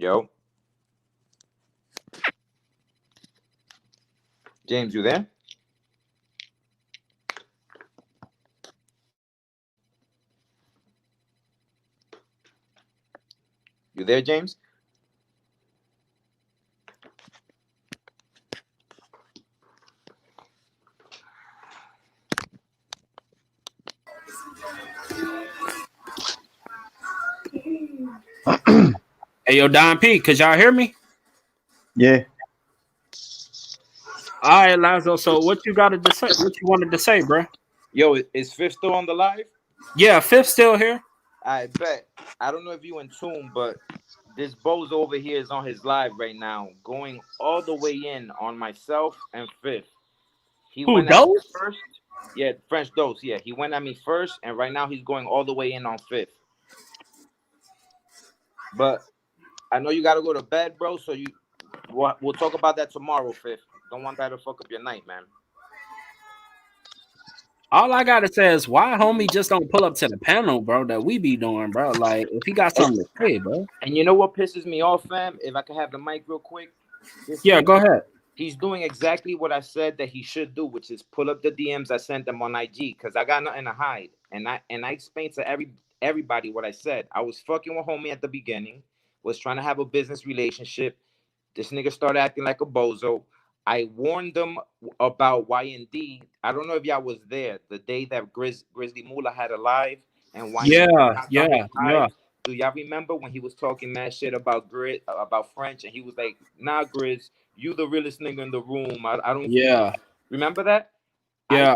Yo, James, you there? You there, James? Hey, yo, Don P, could y'all hear me? Yeah. All right, Lazo. So, what you got to say? What you wanted to say, bro? Yo, is Fifth still on the live? Yeah, Fifth still here. I bet. I don't know if you in tune, but this bozo over here is on his live right now, going all the way in on myself and Fifth. He Who, went at me Dose? first. Yeah, French Dose. Yeah, he went at me first, and right now he's going all the way in on Fifth. But I know you got to go to bed, bro. So we'll talk about that tomorrow, Fifth. Don't want that to fuck up your night, man. All I gotta say is why homie just don't pull up to the panel, bro, that we be doing, bro. Like, if he got something to say, bro. And you know what pisses me off, fam? If I could have the mic real quick. This Yeah, go nigga, ahead. he's doing exactly what I said that he should do, which is pull up the DMs I sent them on IG, because I got nothing to hide. And I explained to everybody what I said. I was fucking with homie at the beginning, was trying to have a business relationship. This nigga started acting like a bozo. I warned them about YND. I don't know if y'all was there the day that Grizzly Mula had a live and YND Yeah, hopped on his yeah, yeah. live. Do y'all remember when he was talking mad shit about about French, and he was like, "Nah, Grizz, you the realest nigga in the room. I don't Yeah, remember that." I yeah,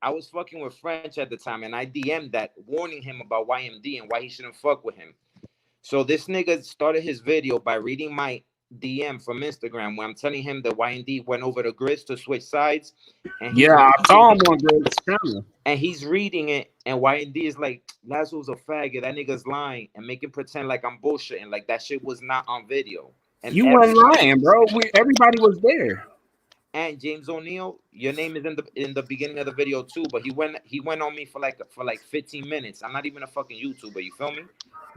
I was fucking with French at the time, and I DM'd that warning him about YMD and why he shouldn't fuck with him. So this nigga started his video by reading my DM from Instagram where I'm telling him that YND went over to Grizz to switch sides, and yeah. I saw him on Greg's channel. he's reading it, and YND is like, Lazo's a faggot, that nigga's lying, and making pretend like I'm bullshitting, like that shit was not on video. And You weren't lying, bro. Everybody was there. and James O'Neal, your name is in the beginning of the video too, but he went on me for like 15 minutes. I'm not even a fucking YouTuber, you feel me?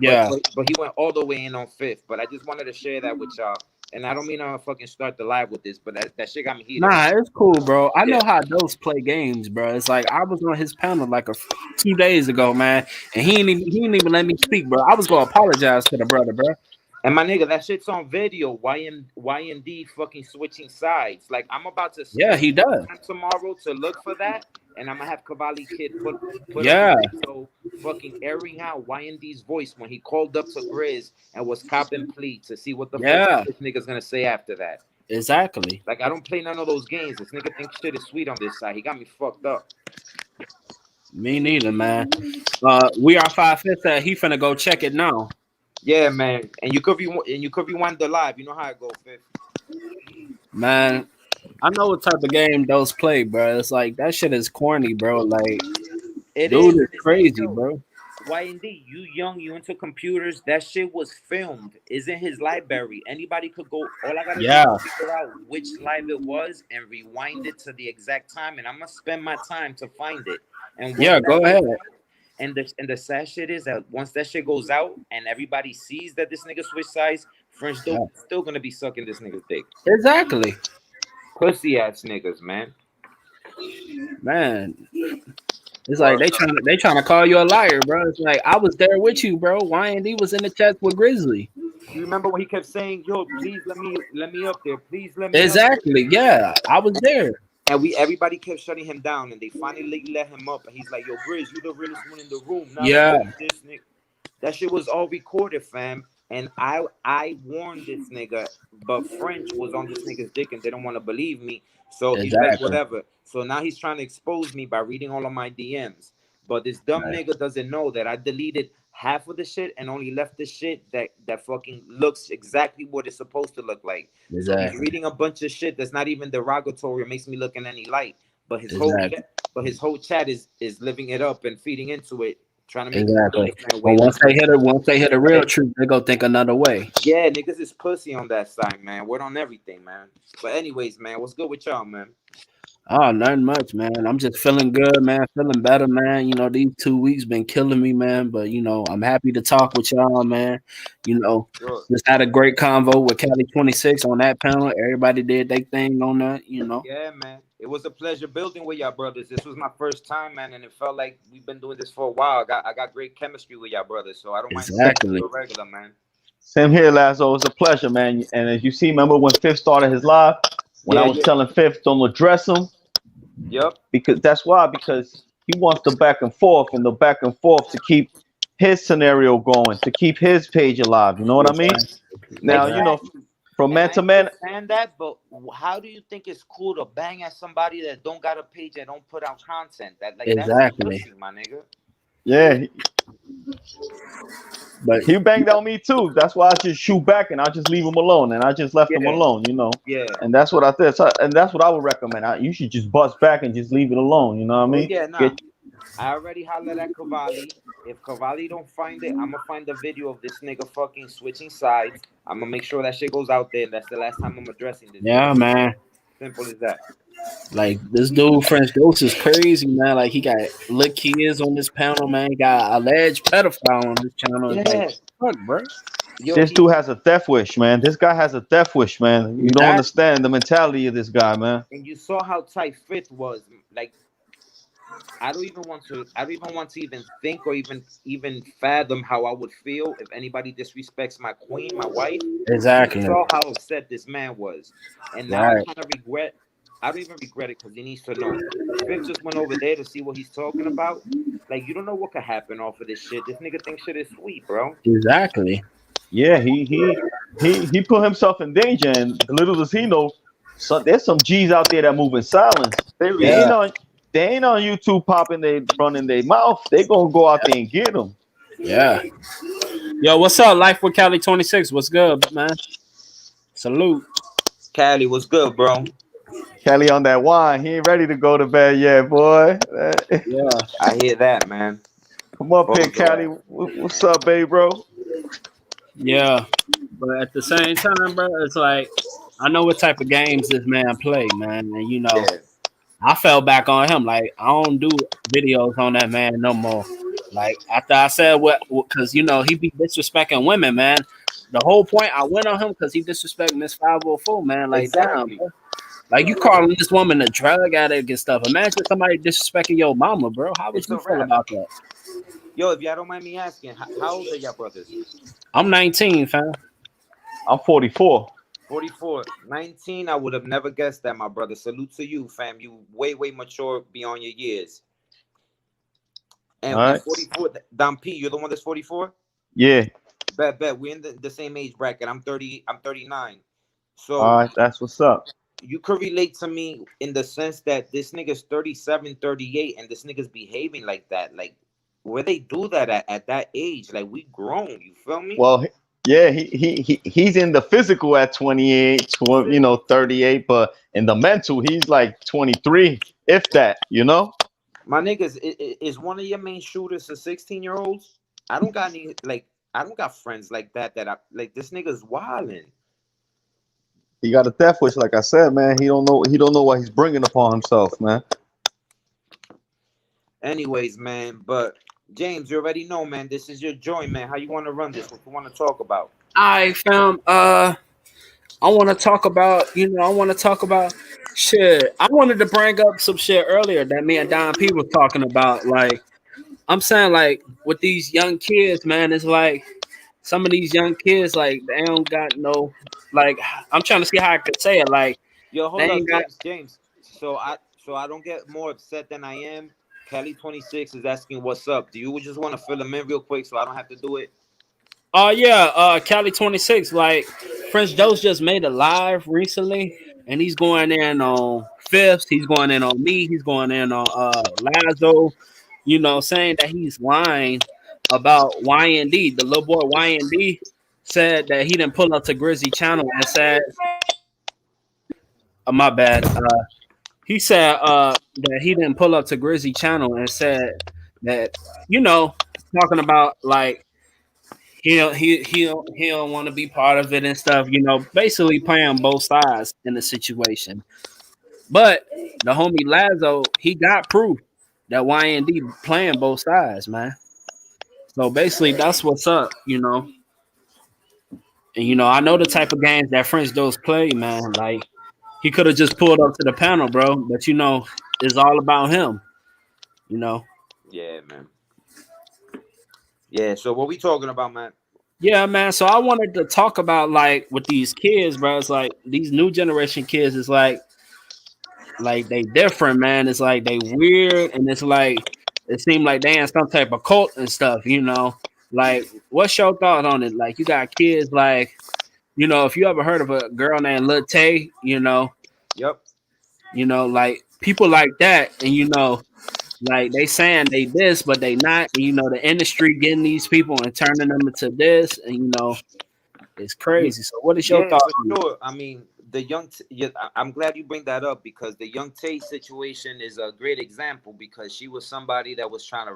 But Yeah. but he went all the way in on Fifth. But I just wanted to share that with y'all. And I don't mean to fucking start the live with this, but that shit got me heated. Nah, it's cool, bro. I Yeah. know how those play games, bro. It's like I was on his panel like 2 days ago, man, and he didn't even let me speak, bro. I was gonna apologize to the brother, bro. And my nigga, that shit's on video. YND fucking switching sides. Like I'm about to Yeah, spend he does. time tomorrow to look for that, and I'm gonna have Cavalli Kid put up Yeah, a video fucking airing out YND's voice when he called up to Grizz and was copping plea to see what the fuck yeah, this nigga's gonna say after that. exactly. Like I don't play none of those games. This nigga thinks shit is sweet on this side. He got me fucked up. Me neither, man. We are 5 5 that he finna go check it now. Yeah, man. And you could rewind the live. You know how it go, Fifth. Man, I know what type of game those play, bro. It's like that shit is corny, bro. Like, It dude is. is It's like, crazy, yo, bro. YND, you young, you into computers. That shit was filmed. Is in his library. Anybody could go. All I gotta do Yeah, is figure out which live it was and rewind it to the exact time. And I'm gonna spend my time to find it. And once yeah. that Go ahead. and the sad shit is that once that shit goes out and everybody sees that this nigga switch sides, French Yeah. dope still gonna be sucking this nigga's dick. Exactly, Pussy ass niggas, man. man. It's like they trying to call you a liar, bro. It's like I was there with you, bro. YND was in the chat with Grizzly. You remember when he kept saying, "Yo, please let me up there, please let me up there," Exactly. Yeah, I was there. and everybody kept shutting him down, and they finally let him up, and he's like, "Yo, Grizz, you the realest one in the room. Now let Yeah, me up this nigga." That shit was all recorded, fam. And I warned this nigga, but French was on this nigga's dick and didn't want to believe me. So he's like, exactly. whatever. So now he's trying to expose me by reading all of my DMs. But this dumb Right. nigga doesn't know that I deleted half of the shit and only left the shit that fucking looks exactly what it's supposed to look like. So he's Exactly. reading a bunch of shit that's not even derogatory or makes me look in any light. But Exactly. his whole chat is living it up and feeding into it, trying to make it sound Exactly. like, man, But wait, let me. once they hit a real truth, they go think another way. Yeah, niggas is pussy on that side, man. Word on everything, man. But anyways, man, what's good with y'all, man? Oh, nothing much, man. I'm just feeling good, man. Feeling better, man. You know, these 2 weeks been killing me, man. But I'm happy to talk with y'all, man. You know, Sure. just had a great convo with Cali 26 on that panel. Everybody did their thing on that. Yeah, man. It was a pleasure building with y'all brothers. This was my first time, man, and it felt like we've been doing this for a while. I got great chemistry with y'all brothers, so I don't mind doing this Exactly. for a regular, man. Same here, Lazo. It was a pleasure, man. And as you see, remember when Fifth started his live? When I Yeah, was yeah. telling Fifth don't address him, Yep. because that's why, because he wants the back and forth and the back and forth to keep his scenario going, to keep his page alive. You know what I mean? Exactly. Now, Exactly. Exactly. from And man I to man, understand that, but how do you think it's cool to bang at somebody that don't got a page that don't put out content? That's Exactly. pussy, my nigga. yeah, But he banged on me too. That's why I just shoot back and I just leave him alone, and I just left him Yeah, alone. yeah. And that's what I did. And that's what I would recommend. You should just bust back and just leave it alone. You know what I Oh mean? yeah, nah. Get I already hollered at Cavalli. If Cavalli don't find it, I'm gonna find the video of this nigga fucking switching sides. I'm gonna make sure that shit goes out there. That's the last time I'm addressing this dude. yeah, man. Simple as that. Like this dude, French Ghost, is crazy, man. Like he got little kids on this panel, man. He got alleged pedophile on this channel. It's like, Yeah. fuck, bro. Yo, This dude has a death wish, man. This guy has a death wish, man. You don't Exactly. understand the mentality of this guy, man. and you saw how tight Fifth was. Like I don't even want to even think or even fathom how I would feel if anybody disrespects my queen, my wife. You Exactly. saw how upset this man was. And now I Right. kind of regret I don't even regret it because he needs to know. Fifth just went over there to see what he's talking about. Like you don't know what could happen off of this shit. This nigga thinks shit is sweet, bro. Exactly. Yeah, he put himself in danger, and little does he know, there's some G's out there that move in silence. They Yeah. ain't on YouTube popping they running their mouth. They gonna go out there and get them. Yeah. Yo, what's up? Life with Cali 26. What's good, man? Salute. Cali, what's good, bro? Kelly on that wine. He ain't ready to go to bed yet, boy. Yeah. I hear that, man. Come up here, Phones Kelly. away. What's up, babe, bro? Yeah. But at the same time, bro, it's like I know what type of games this man play, man. And Yeah. I fell back on him. Like I don't do videos on that man no more. Like after I said because he be disrespecting women, man. The whole point I went on him because he disrespecting Miss 504, man. Like damn, Exactly. bro. Like you calling this woman a drug addict and stuff. Imagine somebody disrespecting your mama, bro. How would It's you a feel wrap. about that? Yo, if y'all don't mind me asking, how old are y'all brothers? I'm 19, fam. I'm 44. 44. 19, I would have never guessed that, my brother. Salute to you, fam. You way, way mature beyond your years. All And right. 44, Dom P, you're the one that's 44? Yeah. Bet. We're in the same age bracket. I'm 30, I'm 39. All So right. That's what's up. you could relate to me in the sense that this nigga's 37, 38, and this nigga's behaving like that. Like, where they do that at that age? Like, we grown, you feel me? Well, yeah, he's in the physical at 28, 38, but in the mental, he's like 23, if that. My niggas, is one of your main shooters a 16-year-olds? I don't got any, like, I don't got friends like that I like. This nigga's wildin'. He got a death wish, like I said, man. He don't know what he's bringing upon himself, man. Anyways, man, but James, you already know, man. This is your joint, man. How you want to run this? What you want to talk about? I fam. I want to talk about. I want to talk about shit. I wanted to bring up some shit earlier that me and Don P was talking about. Like I'm saying, like with these young kids, man, it's like some of these young kids, like they don't got no. Like I'm trying to see how I could say it. Like Yo, they hold up, ain't got. James. So I don't get more upset than I am. Kelly 26 is asking what's up. Do you just want to fill him in real quick so I don't have to do it? Yeah, Cali 26. Like French Dose just made a live recently, and he's going in on Fifths. He's going in on me. He's going in on Lazo. Saying that he's lying about YND. The little boy YND said that he didn't pull up to Grizzy channel and said, my bad. He said that he didn't pull up to Grizzy channel and said that talking about like he don't want to be part of it and stuff. Basically playing both sides in the situation. But the homie Lazo, he got proof that YND playing both sides, man. So basically, that's what's up, you know. And I know the type of games that French Dose play, man. Like he could have just pulled up to the panel, bro. But it's all about him, you know. Yeah, man. Yeah. So what we talking about, man? Yeah, man. So I wanted to talk about like with these kids, bro. It's like these new generation kids. It's like they different, man. It's like they weird, and it's like it seems like they in some type of cult and stuff, you know. Like, what's your thought on it? Like, you got kids like, if you ever heard of a girl named Lil Tay, Yep. Like people like that, and like they saying they this, but they not. And, the industry getting these people and turning them into this, and it's crazy. So, what is your thought on sure. I mean, the I'm glad you bring that up because the Young Tay situation is a great example because she was somebody that was trying to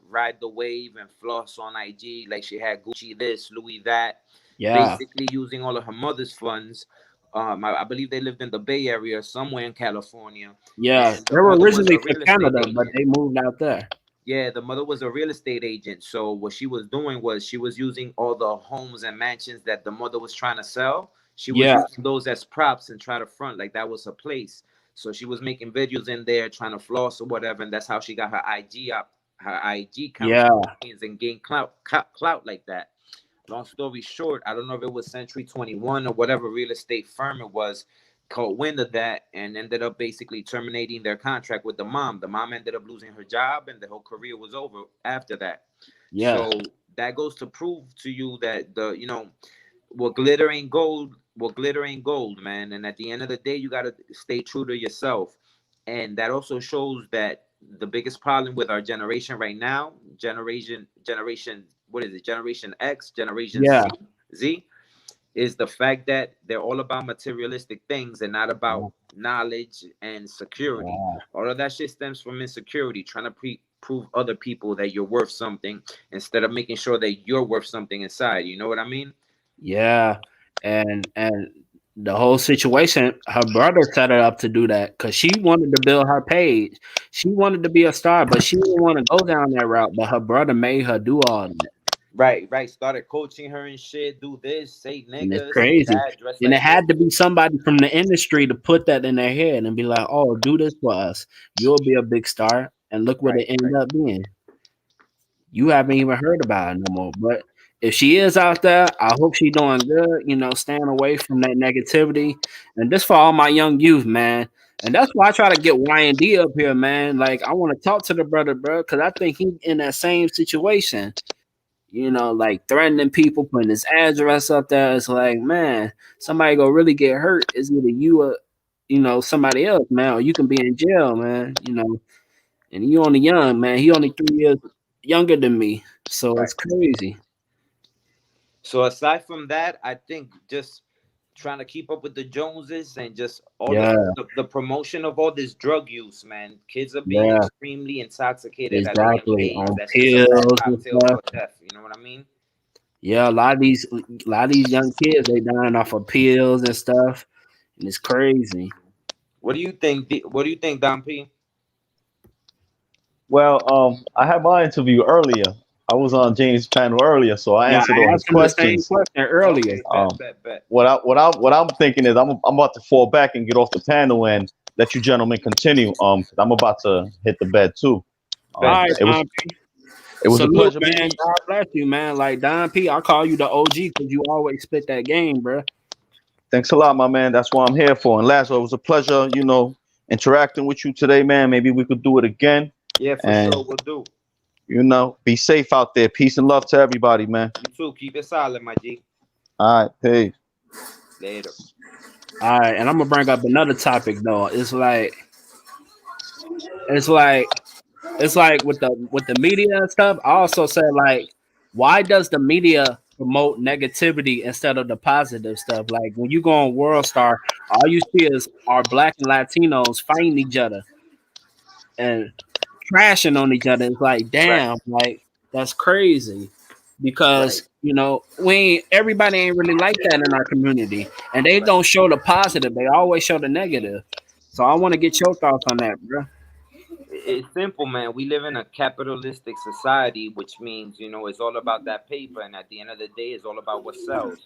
ride the wave and floss on IG, like she had Gucci this, Louis that, basically using all of her mother's funds. I believe they lived in the Bay Area, somewhere in California. Yeah, they were originally from Canada, but they moved out there. Yeah, the mother was a real estate agent. So what she was doing was she was using all the homes and mansions that the mother was trying to sell. She was using those as props and try to front like that was her place. So she was making videos in there trying to floss or whatever, and that's how she got her IG up, her IG count and gain clout like that. Long story short, I don't know if it was Century 21 or whatever real estate firm it was caught wind of that and ended up basically terminating their contract with the mom. The mom ended up losing her job and the whole career was over after that. Yeah. So that goes to prove to you that what glitter ain't gold, man. And at the end of the day, you got to stay true to yourself. And that also shows that the biggest problem with our generation right now, generation, what is it? Generation X, Generation Z, is the fact that they're all about materialistic things and not about knowledge and security. All of that shit stems from insecurity, trying to prove other people that you're worth something instead of making sure that you're worth something inside. You know what I mean? Yeah. And the whole situation, her brother set her up to do that because she wanted to build her page. She wanted to be a star, but she didn't want to go down that route. But her brother made her do all that. Right. Started coaching her and shit. Do this, say niggas. And it's crazy. And it had to be somebody from the industry to put that in their head and be like, "Oh, do this for us. You'll be a big star." And look what it ended up being. You haven't even heard about it no more. But if she is out there, I hope she's doing good. Staying away from that negativity. And this for all my young youth, man. And that's why I try to get YND up here, man. Like I want to talk to the brother, bro, because I think he's in that same situation. Like threatening people, putting his address up there. It's like, man, somebody gonna really get hurt. It's either you or, somebody else, man, or you can be in jail, man, and you only young, man. He only 3 years younger than me. So it's crazy. So aside from that, I think just trying to keep up with the Joneses and just all the promotion of all this drug use, man. Kids are being extremely intoxicated on pills and stuff. Death, you know what I mean? Yeah, a lot of these young kids, they dying off of pills and stuff, and it's crazy. What do you think? Don P? Well, I had my interview earlier. I was on James' panel earlier, so I answered all his questions earlier. What I'm thinking is I'm about to fall back and get off the panel and let you gentlemen continue. Cause I'm about to hit the bed too. All right, it was a pleasure, man. God bless you, man. Like Don P, I call you the OG because you always spit that game, bro. Thanks a lot, my man. That's what I'm here for. And Lazo, it was a pleasure, interacting with you today, man. Maybe we could do it again. Yeah, for sure, we'll do. Be safe out there. Peace and love to everybody, man. You too. Keep it solid, my G. All right, peace. Later. All right, and I'm gonna bring up another topic though. It's like with the media and stuff. I also said like, why does the media promote negativity instead of the positive stuff? Like when you go on World Star, all you see is our Black and Latinos fighting each other and crashing on each other. It's like, damn, like that's crazy because everybody ain't really like that in our community, and they don't show the positive. They always show the negative. So I want to get your thoughts on that, bro. It's simple, man. We live in a capitalistic society, which means, you know, it's all about that paper, and at the end of the day, it's all about what sells.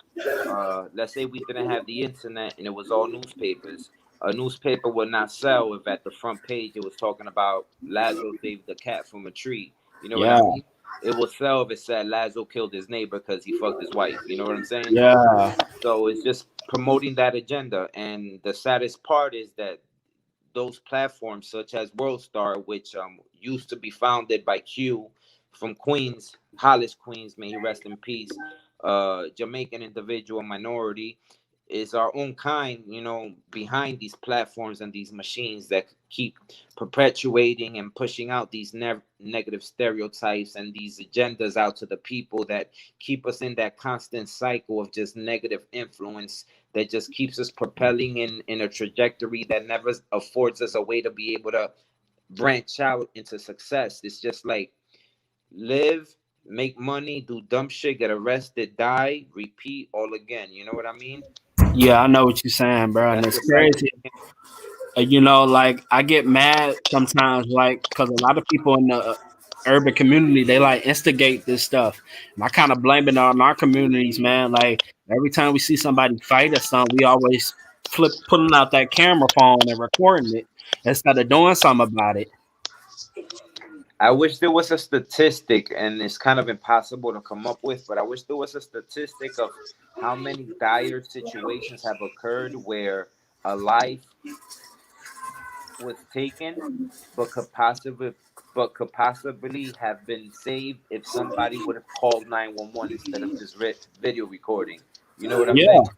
Let's say we didn't have the internet and it was all newspapers. A newspaper would not sell if at the front page it was talking about Lazo saved the cat from a tree. You know what I Yeah, mean? It would sell if it said Lazo killed his neighbor because he fucked his wife. You know what I'm saying? yeah, So it's just promoting that agenda. And the saddest part is that those platforms such as WorldStar, which used to be founded by Q from Queens, Hollis, Queens, may he rest in peace, Jamaican individual minority, is our own kind, you know, behind these platforms and these machines that keep perpetuating and pushing out these negative stereotypes and these agendas out to the people that keep us in that constant cycle of just negative influence that just keeps us propelling in a trajectory that never affords us a way to be able to branch out into success. It's just like live, make money, do dumb shit, get arrested, die, repeat all again. You know what I mean? yeah. I know what you're saying, bro, and That's it's the cycle. crazy. You know, like I get mad sometimes, like because a lot of people in the urban community they like instigate this stuff, and I kind of blame it on our communities, man. Like every time we see somebody fight or something, we always pulling out that camera phone and recording it instead of doing something about it. I wish there was a statistic, and it's kind of impossible to come up with, but I wish there was a statistic of how many dire situations have occurred where a life was taken, but could possibly have been saved if somebody would have called 911 instead of just video recording. You know what I'm Yeah, saying?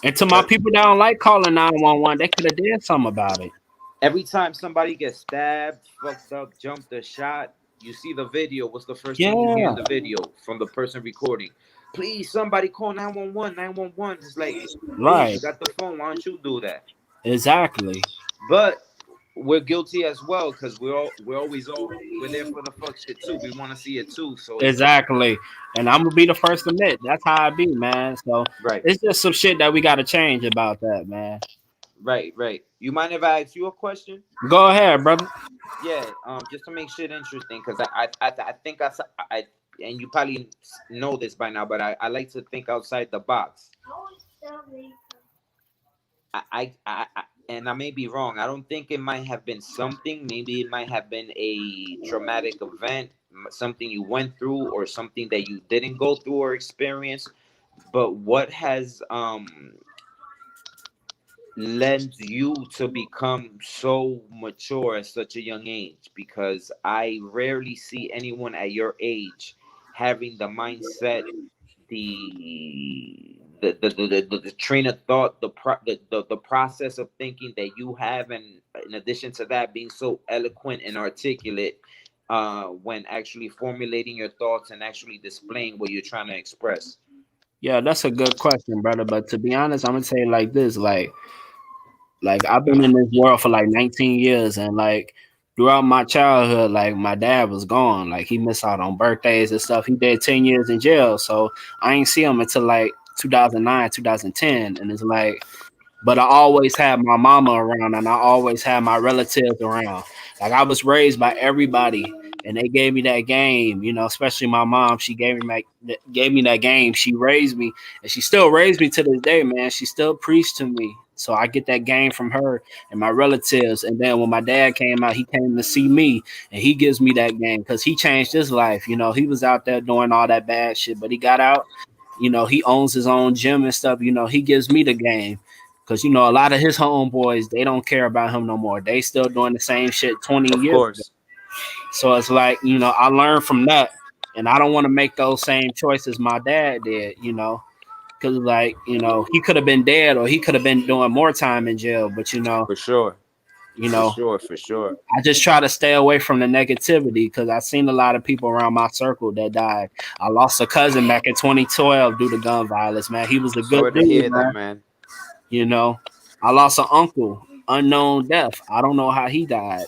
and to my But people that don't like calling 911, they could have did something about it. every time somebody gets stabbed, fucked up, jumped, or shot, you see the video. What's the first thing you hear in Yeah, the video from the person recording? Please, somebody call 911. 911. It's like, dude, you right, got the phone. Why don't you do that? exactly. But we're guilty as well because we're there for the fuck shit too. We want to see it too. So it's Exactly. And I'm gonna be the first to admit that's how I be, man. So right, it's just some shit that we gotta change about that, man. right. You mind if I ask you a question? Go ahead, brother. Yeah, just to make shit interesting, because I think I and you probably know this by now, but I like to think outside the box. And I may be wrong. I don't think it might have been something. Maybe it might have been a traumatic event, something you went through, or something that you didn't go through or experience. But what has lends you to become so mature at such a young age? Because I rarely see anyone at your age having the mindset, the train of thought, the process of thinking that you have, and in addition to that, being so eloquent and articulate when actually formulating your thoughts and actually displaying what you're trying to express. Yeah, that's a good question, brother. But to be honest, I'm gonna say it like this: like I've been in this world for like 19 years, and like throughout my childhood, like my dad was gone. Like he missed out on birthdays and stuff. He did 10 years in jail, so I ain't see him until like 2009, 2010, and it's like. But I always had my mama around, and I always had my relatives around. Like I was raised by everybody, and they gave me that game. You know, especially my mom. She gave me that game. She raised me, and she still raised me to this day, man. She still preached to me. So I get that game from her and my relatives. And then when my dad came out, he came to see me, and he gives me that game because he changed his life. You know, he was out there doing all that bad shit, but he got out. You know, he owns his own gym and stuff. You know, he gives me the game. Cause you know a lot of his homeboys, they don't care about him no more. They still doing the same shit 20 Of years ago. course. So it's like, you know, I learned from that, and I don't want to make those same choices my dad did. You know, because like, you know, he could have been dead or he could have been doing more time in jail. But For sure. you For know, sure. For sure. I just try to stay away from the negativity because I've seen a lot of people around my circle that died. I lost a cousin back in 2012 due to gun violence. Man, he was a good Sorry to dude, hear that, man. man. You know, I lost an uncle, unknown death. I don't know how he died.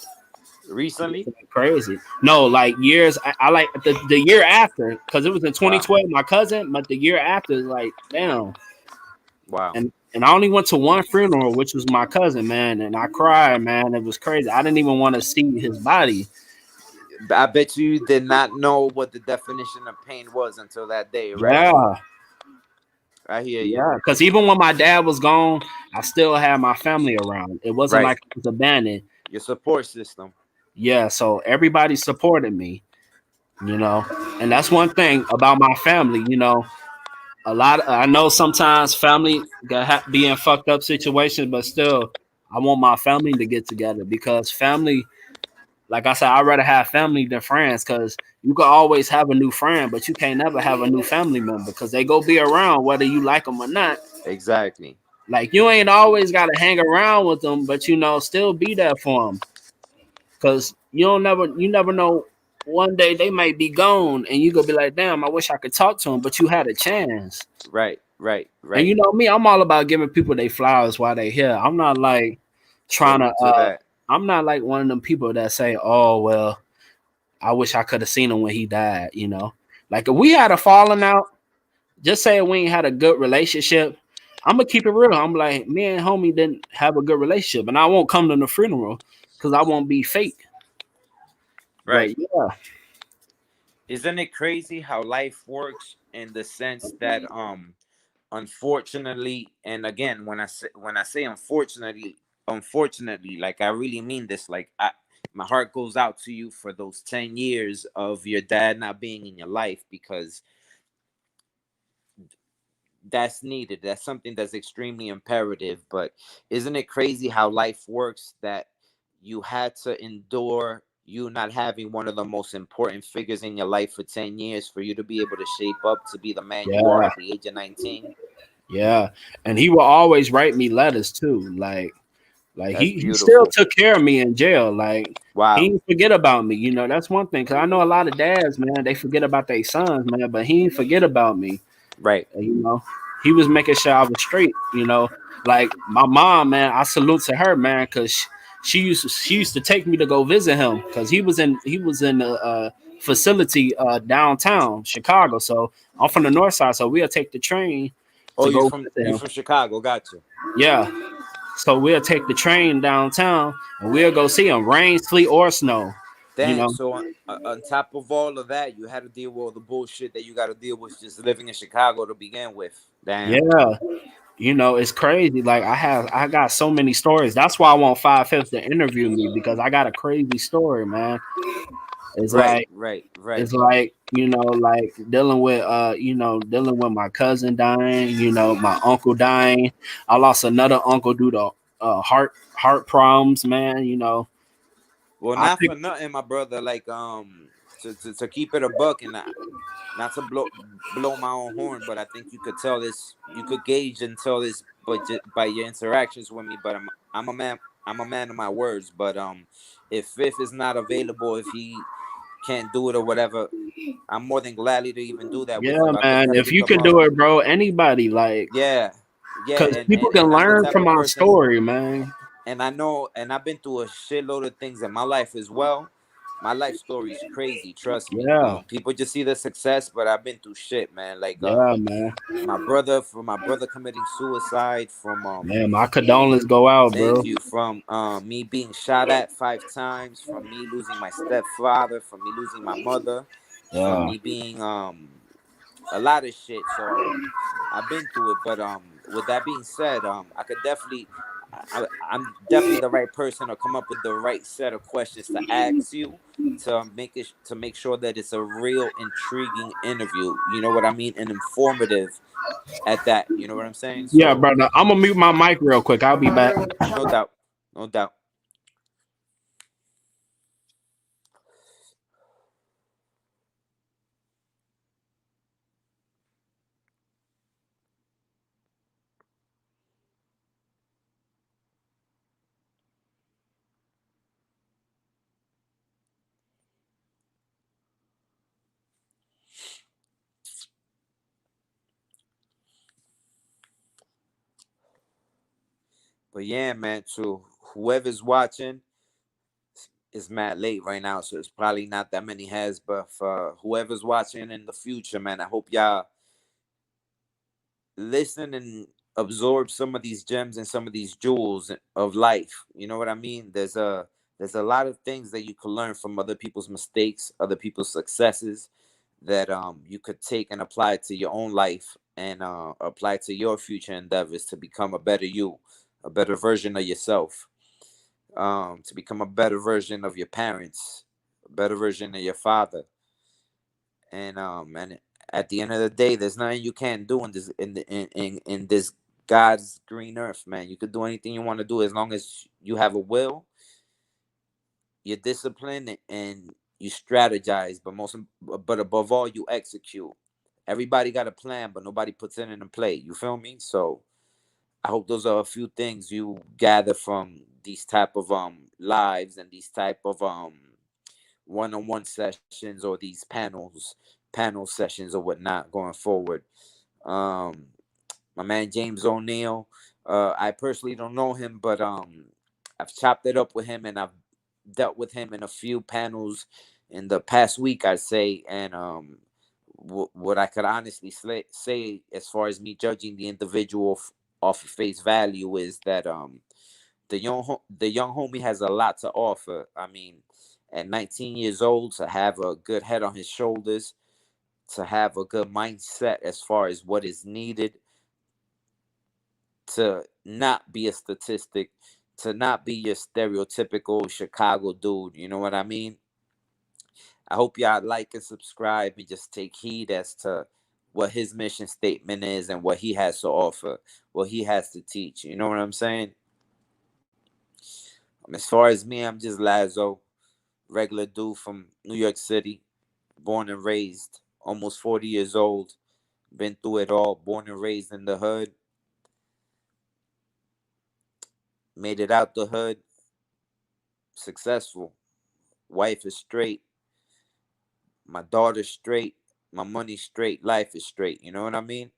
Recently? Crazy. No, like years. I like the year after because it was in Wow. 2012. My cousin, but the year after is like, damn. Wow. And I only went to one funeral, which was my cousin, man, and I cried, man. It was crazy. I didn't even want to see his body. I bet you did not know what the definition of pain was until that day, right? Yeah, I hear you. yeah. Because even when my dad was gone, I still had my family around. It wasn't Right. like I was abandoned. Your support system. Yeah, so everybody supported me, you know, and that's one thing about my family, you know. I know sometimes family be in fucked up situations, but still, I want my family to get together because family, like I said, I'd rather have family than friends because you can always have a new friend, but you can't never have a new family member because they go be around whether you like them or not. Exactly. Like you ain't always got to hang around with them, but you know, still be there for them because you never know. One day they might be gone, and you gonna be like, "Damn, I wish I could talk to them," but you had a chance. Right. Right. And Right. you know me, I'm all about giving people their flowers while they here. I'm not like trying to. Salute to that. I'm not like one of them people that say, "Oh well, I wish I could have seen him when he died." You know, like if we had a falling out, just say we ain't had a good relationship. I'm gonna keep it real. I'm like, me and homie didn't have a good relationship, and I won't come to the funeral because I won't be fake. But Right. yeah, Isn't it crazy how life works in the sense that unfortunately, and again when I say unfortunately, like I really mean this, like my heart goes out to you for those 10 years of your dad not being in your life, because that's needed. That's something that's extremely imperative. But isn't it crazy how life works, that you had to endure you not having one of the most important figures in your life for 10 years for you to be able to shape up to be the man you are yeah, at the age of 19? yeah. And he will always write me letters too. Like That's he still beautiful. took care of me in jail. Like he Wow. didn't forget about me. You know, that's one thing. Cause I know a lot of dads, man, they forget about their sons, man, but he didn't forget about me. Right. You know, he was making sure I was straight. You know, like my mom, man, I salute to her, man, cause she used to take me to go visit him because he was in a facility downtown Chicago. So I'm from the north side, so we'll take the train Oh, to you go from visit you him. from Chicago? Gotcha. Yeah, so we'll take the train downtown and we'll go see him, rain, sleet, or snow. You Damn. know, So on top of all of that, you had to deal with all the bullshit that you got to deal with just living in Chicago to begin with. Damn. yeah. You know, it's crazy. Like I got so many stories. That's why I want Five Fifths to interview me because I got a crazy story, man. It's Right. like Right. Right. it's like you know, like dealing with my cousin dying. You know, my uncle dying. I lost another uncle due to heart problems, man. You know, Well, I not think for nothing, my brother. Like to keep it a buck, and not to blow my own horn, but I think you could tell this, you could gauge and tell this, but by your interactions with me. But I'm a man. I'm a man of my words. But if Fifth is not available, if he can't do it or whatever, I'm more than gladly to even do that with yeah, you. I could man. If definitely you come can up. do it, bro, anybody like Yeah, yeah, because people can and I'm the learn type from of our person, story, man. and I know, and I've been through a shitload of things in my life as well. My life story is crazy, trust me. Yeah, People just see the success, but I've been through shit, man. Like yeah, man. my brother committing suicide, from Man, my condolences go out, thank bro. you, from me being shot at 5 times, from me losing my stepfather, from me losing my mother, from Yeah. me being a lot of shit. So I've been through it. But with that being said, I could definitely, I'm definitely the right person to come up with the right set of questions to ask you to make sure that it's a real intriguing interview. You know what I mean? And informative at that. You know what I'm saying? Yeah, So brother. I'm gonna mute my mic real quick. I'll be back. no doubt, no doubt. But yeah, man. To whoever's watching, it's mad late right now, so it's probably not that many heads. But for whoever's watching in the future, man, I hope y'all listen absorb some of these gems and some of these jewels of life. You know what I mean? There's a lot of things that you can learn from other people's mistakes, other people's successes, that you could take and apply to your own life, and apply to your future endeavors to become a better you, a better version of yourself, to become a better version of your parents, a better version of your father. And at the end of the day, there's nothing you can't do in this in this God's green earth, man. You could do anything you want to do as long as you have a will, you're disciplined, and you strategize. But above all, you execute. Everybody got a plan, but nobody puts it into play. You feel me? So I hope those are a few things you gather from these type of lives, and these type of one-on-one sessions, or these panel sessions or whatnot going forward. Um, my man James O'Neal, I personally don't know him, but I've chopped it up with him, and I've dealt with him in a few panels in the past week, I'd say. And what I could honestly say, as far as me judging the individual off of face value, is that the young homie has a lot to offer. I mean, at 19 years old, to have a good head on his shoulders, to have a good mindset as far as what is needed, to not be a statistic, to not be your stereotypical Chicago dude. You know what I mean? I hope y'all like and subscribe, and just take heed as to what his mission statement is, and what he has to offer, what he has to teach. You know what I'm saying? As far as me, I'm just Lazo, regular dude from New York City, born and raised, almost 40 years old, been through it all, born and raised in the hood, made it out the hood, successful. Wife is straight, my daughter's straight, my money's straight, life is straight. You know what I mean?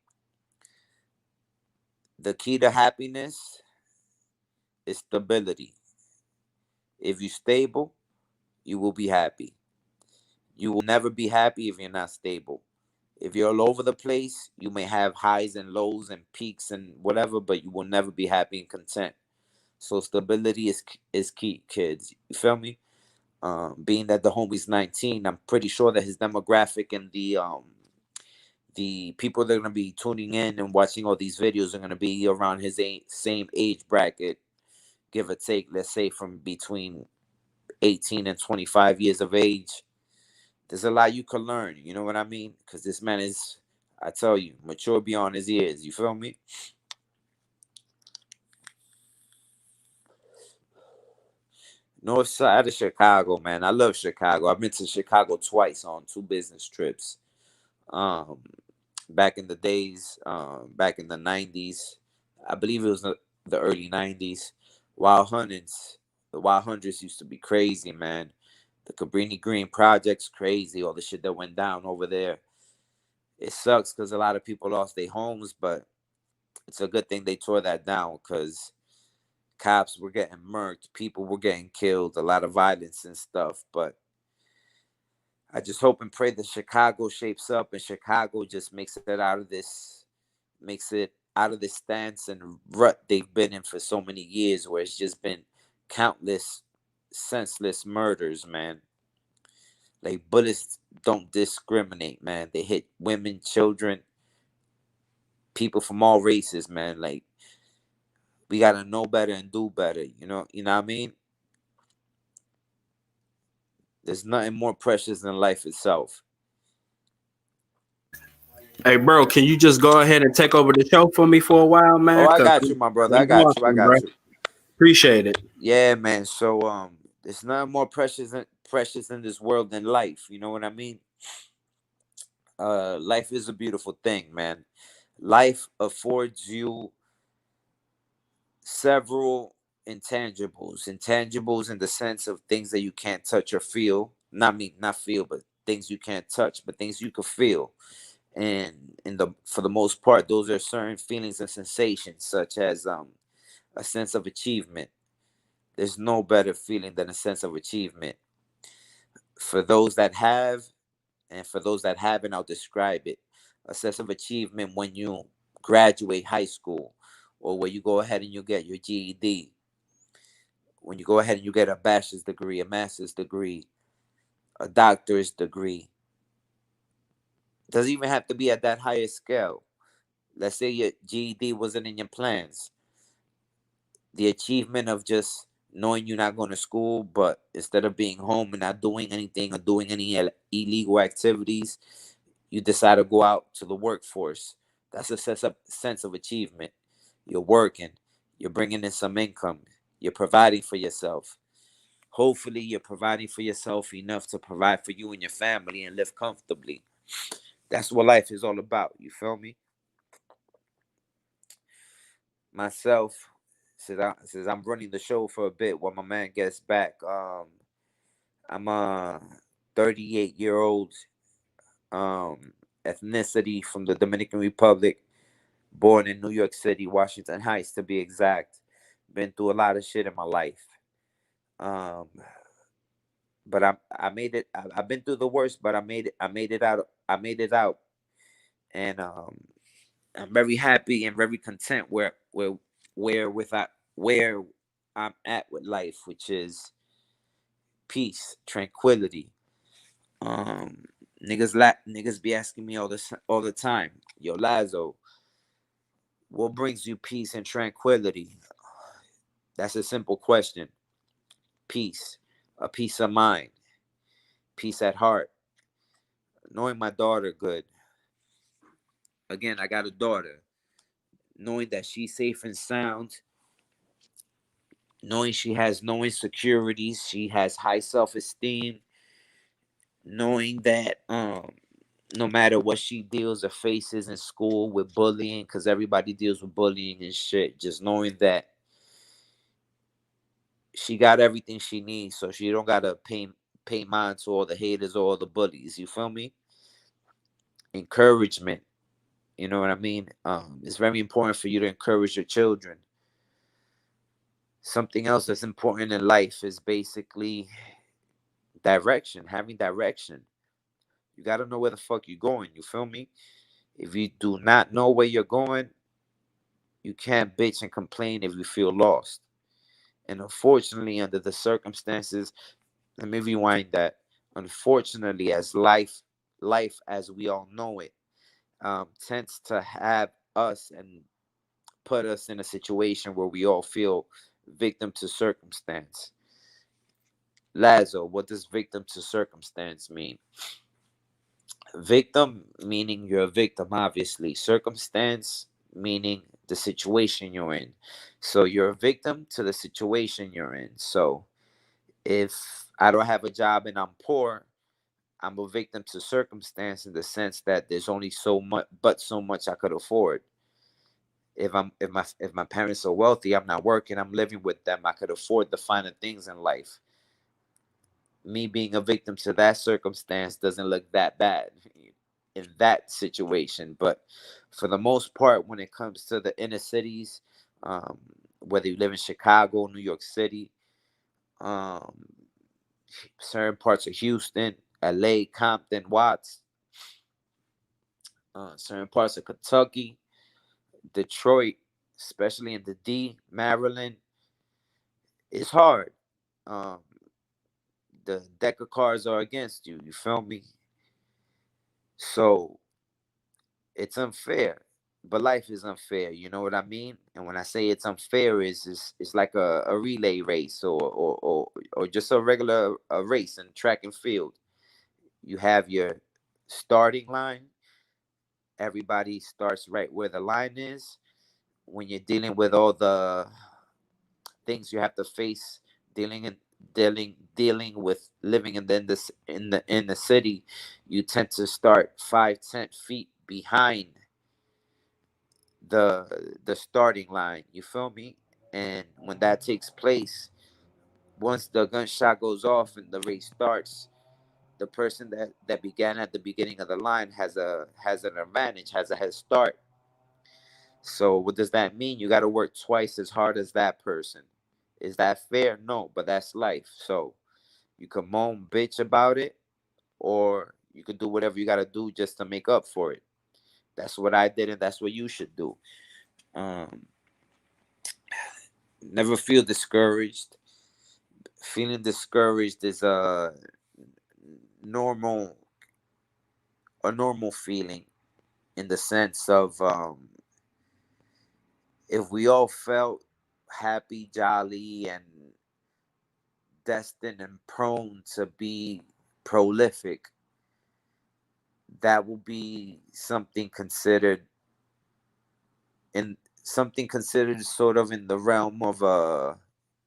The key to happiness is stability. If you're stable, you will be happy. You will never be happy if you're not stable. If you're all over the place, you may have highs and lows and peaks and whatever, but you will never be happy and content. So stability is key, kids. You feel me? Being that the homie's 19, I'm pretty sure that his demographic, and the people that are gonna be tuning in and watching all these videos are gonna be around his same age bracket, give or take. Let's say from between 18 and 25 years of age. There's a lot you can learn. You know what I mean? Because this man is, I tell you, mature beyond his years. You feel me? North side of Chicago, man. I love Chicago. I've been to Chicago twice on 2 business trips. Um, Back in the days, back in the 90s, I believe it was the early 90s. Wild Hundreds, the Wild Hundreds used to be crazy, man. The Cabrini Green project's crazy. All the shit that went down over there. It sucks because a lot of people lost their homes, but it's a good thing they tore that down, because cops were getting murked, people were getting killed, a lot of violence and stuff. But I just hope and pray that Chicago shapes up, and Chicago just makes it out of this stance and rut they've been in for so many years, where it's just been countless senseless murders, man. Like, bullets don't discriminate, man. They hit women, children, people from all races, man. Like, we gotta know better and do better. You know what I mean? There's nothing more precious than life itself. Hey, bro, can you just go ahead and take over the show for me for a while, man? Oh, I got you, my brother. I got you. I got you. Appreciate it. Yeah, man. So there's nothing more precious in this world than life. You know what I mean? Life is a beautiful thing, man. Life affords you several intangibles in the sense of things that you can't touch or feel. Not feel, but things you can't touch, but things you can feel. And for the most part, those are certain feelings and sensations, such as a sense of achievement. There's no better feeling than a sense of achievement. For those that have, and for those that haven't, I'll describe it. A sense of achievement when you graduate high school, or where you go ahead and you get your GED, when you go ahead and you get a bachelor's degree, a master's degree, a doctor's degree. Doesn't even have to be at that higher scale. Let's say your GED wasn't in your plans. The achievement of just knowing you're not going to school, but instead of being home and not doing anything or doing any illegal activities, you decide to go out to the workforce. That's a sense of achievement. You're working, you're bringing in some income, you're providing for yourself. Hopefully, you're providing for yourself enough to provide for you and your family and live comfortably. That's what life is all about. You feel me? Myself, since I'm running the show for a bit while my man gets back, I'm a 38-year-old ethnicity from the Dominican Republic, born in New York City, Washington Heights to be exact. Been through a lot of shit in my life. Um, but I made it. I've been through the worst, but I made it. I made it out. I made it out, and I'm very happy and very content where I'm at with life, which is peace, tranquility. Um, niggas be asking me all the time, yo Lazo, what brings you peace and tranquility? That's a simple question. Peace, a peace of mind, peace at heart, knowing my daughter good. Again, I got a daughter. Knowing that she's safe and sound, knowing she has no insecurities, she has high self-esteem, knowing that no matter what she deals or faces in school with bullying, because everybody deals with bullying and shit, just knowing that she got everything she needs, so she don't gotta pay mind to all the haters or all the bullies. You feel me? Encouragement. You know what I mean? It's very important for you to encourage your children. Something else that's important in life is basically direction, having direction. You got to know where the fuck you're going. You feel me? If you do not know where you're going, you can't bitch and complain if you feel lost. And unfortunately, under the circumstances, let me rewind that. Unfortunately, as life as we all know it, tends to have us and put us in a situation where we all feel victim to circumstance. Lazo, what does victim to circumstance mean? Victim meaning you're a victim, obviously. Circumstance meaning the situation you're in. So you're a victim to the situation you're in. So if I don't have a job and I'm poor, I'm a victim to circumstance in the sense that there's only so much I could afford. If my parents are wealthy, I'm not working, I'm living with them, I could afford the finer things in life. Me being a victim to that circumstance doesn't look that bad in that situation. But for the most part, when it comes to the inner cities, um, whether you live in Chicago, New York City, um, certain parts of Houston, LA, Compton, Watts, certain parts of Kentucky, Detroit, especially in the D, Maryland, it's hard. Um, the deck of cards are against you. You feel me? So it's unfair, but life is unfair. You know what I mean? And when I say it's unfair, it's like a relay race or just a regular race in track and field. You have your starting line. Everybody starts right where the line is. When you're dealing with all the things you have to face, dealing and dealing with living in the city, you tend to start 5-10 feet behind the starting line. You feel me? And when that takes place, once the gunshot goes off and the race starts, the person that began at the beginning of the line has an advantage, has a head start. So what does that mean? You got to work twice as hard as that person. Is that fair? No, but that's life. So you can moan, bitch about it, or you can do whatever you got to do just to make up for it. That's what I did, and that's what you should do. Um, Never feel discouraged. Feeling discouraged is normal a normal feeling, in the sense of, if we all felt happy, jolly, and destined and prone to be prolific, that will be something considered sort of in the realm of a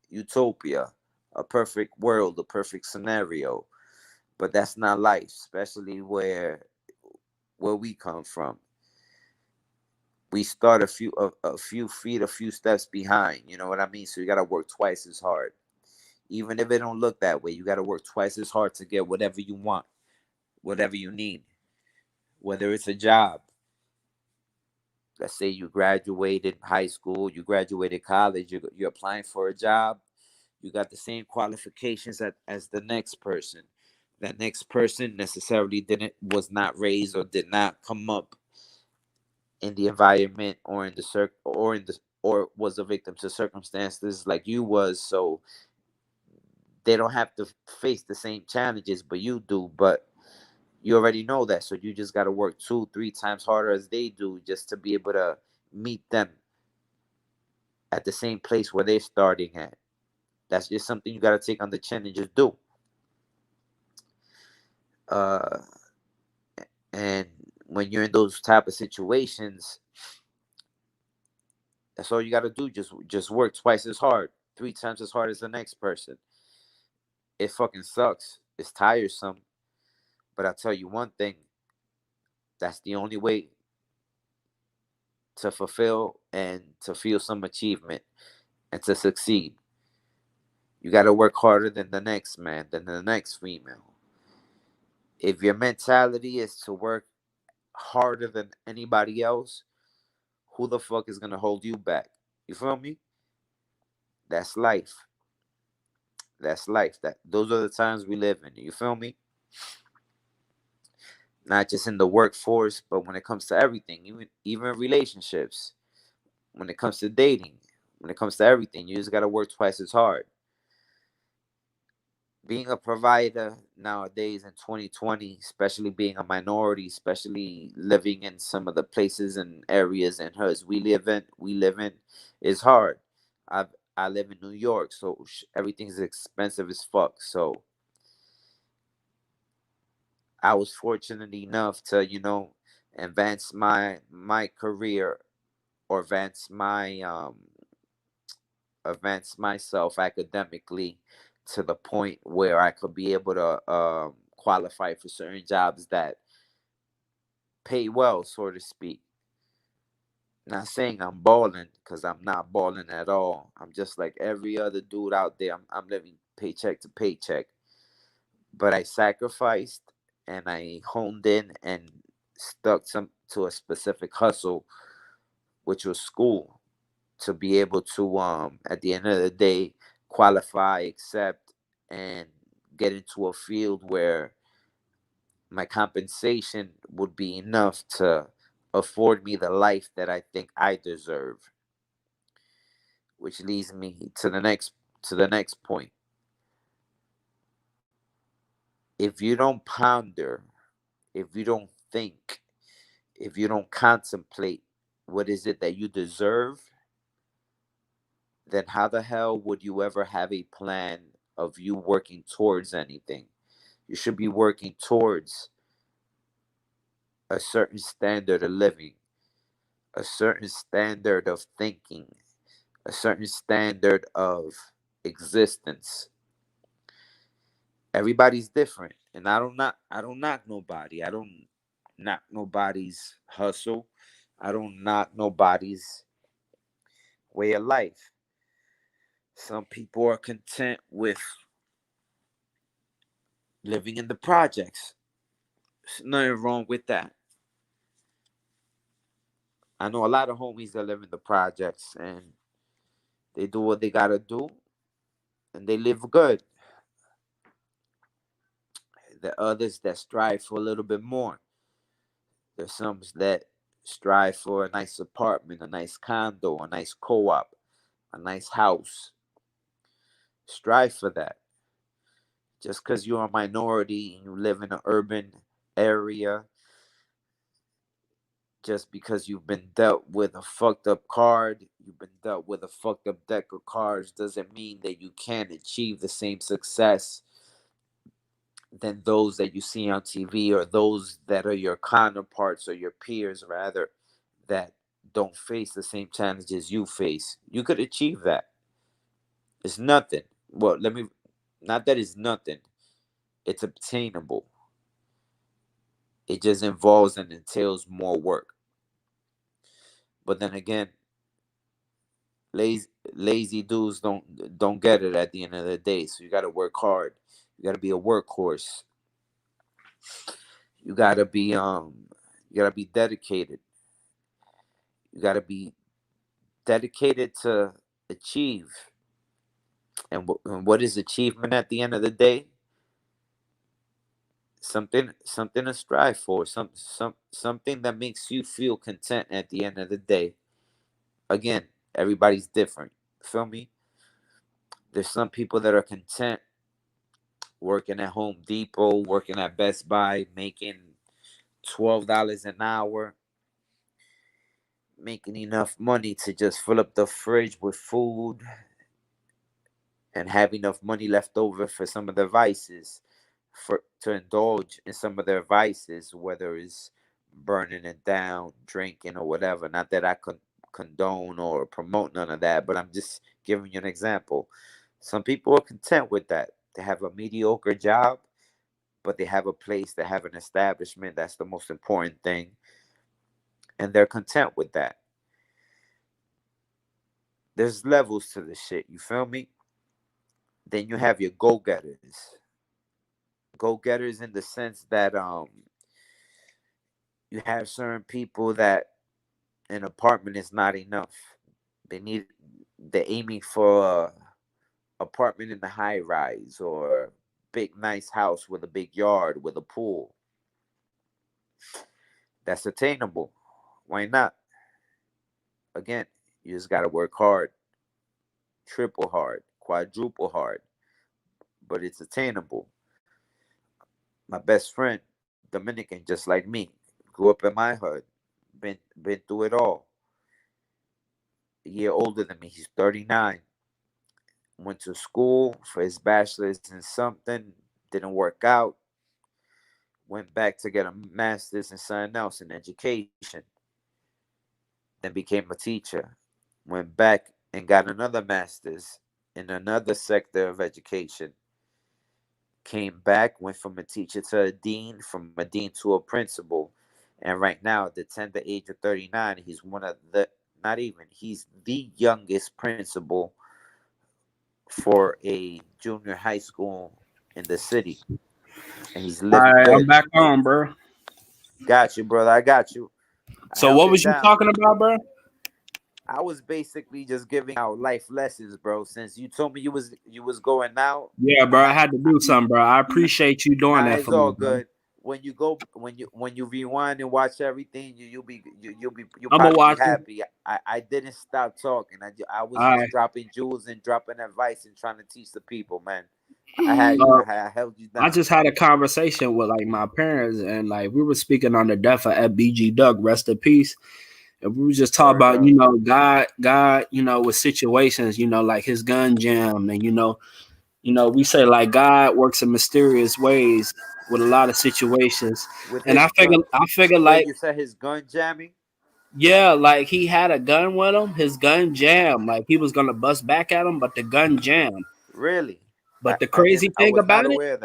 utopia, a perfect world, a perfect scenario. But that's not life, especially where we come from. We start a few feet, a few steps behind. You know what I mean? So you gotta work twice as hard. Even if it don't look that way, you gotta work twice as hard to get whatever you want, whatever you need. Whether it's a job, let's say you graduated high school, you graduated college, you're applying for a job, you got the same qualifications as the next person. That next person necessarily didn't was not raised or did not come up in the environment, or in the or was a victim to circumstances like you was. So they don't have to face the same challenges but you do. But you already know that, so you just got to work 2-3 times harder as they do, just to be able to meet them at the same place where they're starting at. That's just something you got to take on the chin and just do. uh and when you're in those type of situations, that's all you got to do. Just work twice as hard, 3 times as hard as the next person. It fucking sucks, it's tiresome, but I'll tell you one thing: that's the only way to fulfill and to feel some achievement and to succeed. You got to work harder than the next man, than the next female. If your mentality is to work harder than anybody else, who the fuck is going to hold you back? You feel me? That's life. That's life. Those are the times we live in. You feel me? Not just in the workforce, but when it comes to everything, even relationships, when it comes to dating, when it comes to everything, you just got to work twice as hard. Being a provider nowadays in 2020, especially being a minority, especially living in some of the places and areas and hoods we live in, is hard. I live in New York, so everything's expensive as fuck. So I was fortunate enough to, advance my career, or advance myself academically to the point where I could be able to qualify for certain jobs that pay well, so to speak. Not saying I'm balling, because I'm not balling at all. I'm just like every other dude out there. I'm living paycheck to paycheck. But I sacrificed, and I honed in and stuck to a specific hustle, which was school, to be able to, at the end of the day, qualify, accept, and get into a field where my compensation would be enough to afford me the life that I think I deserve. Which leads me to the next point. If you don't ponder, if you don't think, if you don't contemplate what is it that you deserve, then how the hell would you ever have a plan of you working towards anything? You should be working towards a certain standard of living, a certain standard of thinking, a certain standard of existence. Everybody's different, and I don't knock nobody. I don't knock nobody's hustle. I don't knock nobody's way of life. Some people are content with living in the projects. There's nothing wrong with that. I know a lot of homies that live in the projects, and they do what they gotta do, and they live good. The others that strive for a little bit more. There's some that strive for a nice apartment, a nice condo, a nice co-op, a nice house. Strive for that. Just because you're a minority and you live in an urban area, just because you've been dealt with a fucked up card, you've been dealt with a fucked up deck of cards, doesn't mean that you can't achieve the same success than those that you see on TV, or those that are your counterparts or your peers, rather, that don't face the same challenges you face. You could achieve that. It's nothing. Well, not that it's nothing. It's obtainable. It just involves and entails more work. But then again, lazy dudes don't get it at the end of the day. So you got to work hard. You got to be a workhorse. You got to be dedicated. You got to be dedicated to achieve. And what is achievement at the end of the day? Something to strive for. Something that makes you feel content at the end of the day. Again, everybody's different. Feel me? There's some people that are content working at Home Depot, working at Best Buy, making $12 an hour, making enough money to just fill up the fridge with food and have enough money left over for some of their vices, to indulge in some of their vices, whether it's burning it down, drinking, or whatever. Not that I condone or promote none of that, but I'm just giving you an example. Some people are content with that. They have a mediocre job, but they have a place, they have an establishment. That's the most important thing. And they're content with that. There's levels to this shit, you feel me? Then you have your go-getters. Go-getters in the sense that you have certain people that an apartment is not enough. They're aiming for a apartment in the high rise, or big nice house with a big yard with a pool. That's attainable. Why not? Again, you just got to work hard, triple hard, quadruple hard, but it's attainable. My best friend, Dominican, just like me, grew up in my hood, been through it all. A year older than me, he's 39. Went to school for his bachelor's in something, didn't work out. Went back to get a master's in something else in education. Then became a teacher. Went back and got another master's in another sector of education. Came back, went from a teacher to a dean, from a dean to a principal. And right now, at the tender age of 39, he's he's the youngest principal for a junior high school in the city. And he's living. All right, I'm back on, bro. Got you, brother. I got you. So what was you talking about, bro? I was basically just giving out life lessons, bro. Since you told me you was going out. Yeah, bro. I had to do something, bro. I appreciate you doing that. It's all good. When you rewind and watch everything, you'll probably be happy. I didn't stop talking. I was just dropping jewels and dropping advice and trying to teach the people, man. I held you down. I just had a conversation with like my parents, and like we were speaking on the death of FBG Duck, rest in peace. And we were just talking about, you know, God, you know, with situations, you know, like his gun jam, and you know, we say like God works in mysterious ways with a lot of situations. And I figure like you said his gun jamming. Yeah, like he had a gun with him. His gun jammed. Like he was gonna bust back at him, but the gun jammed. Really? But the crazy thing about it,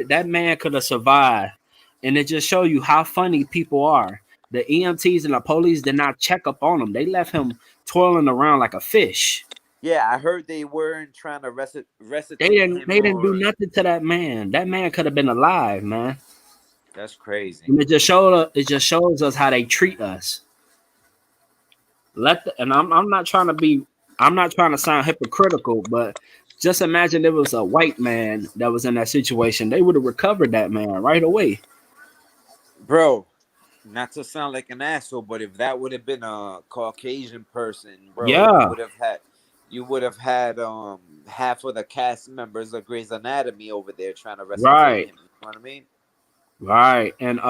that man could have survived. And it just show you how funny people are. The EMTs and the police did not check up on him. They left him twirling around like a fish. Yeah, I heard they weren't trying to resuscitate. They didn't do nothing to that man. That man could have been alive, man. That's crazy. And it just shows us how they treat us. I'm not trying to sound hypocritical, but just imagine it was a white man that was in that situation. They would have recovered that man right away. Bro, not to sound like an asshole, but if that would have been a Caucasian person, bro, Yeah, you would have had half of the cast members of Grey's Anatomy over there trying to resuscitate right, him. You know what I mean? right, and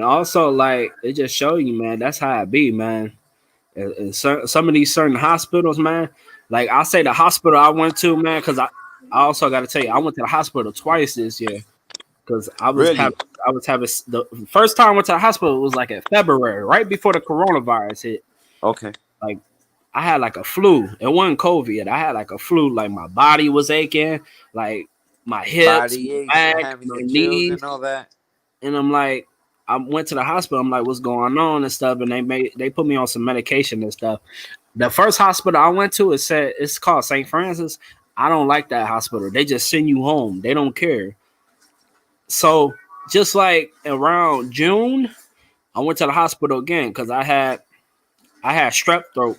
also like it just show you, man. That's how it be, man. Some of these certain hospitals, man. Like I say, the hospital I went to, man, because I also got to tell you, I went to the hospital twice this year because Really? I was having the first time I went to the hospital was like in February, right before the coronavirus hit. Okay. Like I had like a flu. It wasn't COVID. I had like a flu. Like my body was aching, like my hips, Body my aches and back, having my the chills knees, and all that. and I'm like, I went to the hospital. I'm like, what's going on and stuff, and they put me on some medication and stuff. The first hospital I went to, it's called St. Francis. I don't like that hospital. They just send you home. They don't care. So just like around June, I went to the hospital again because I had strep throat.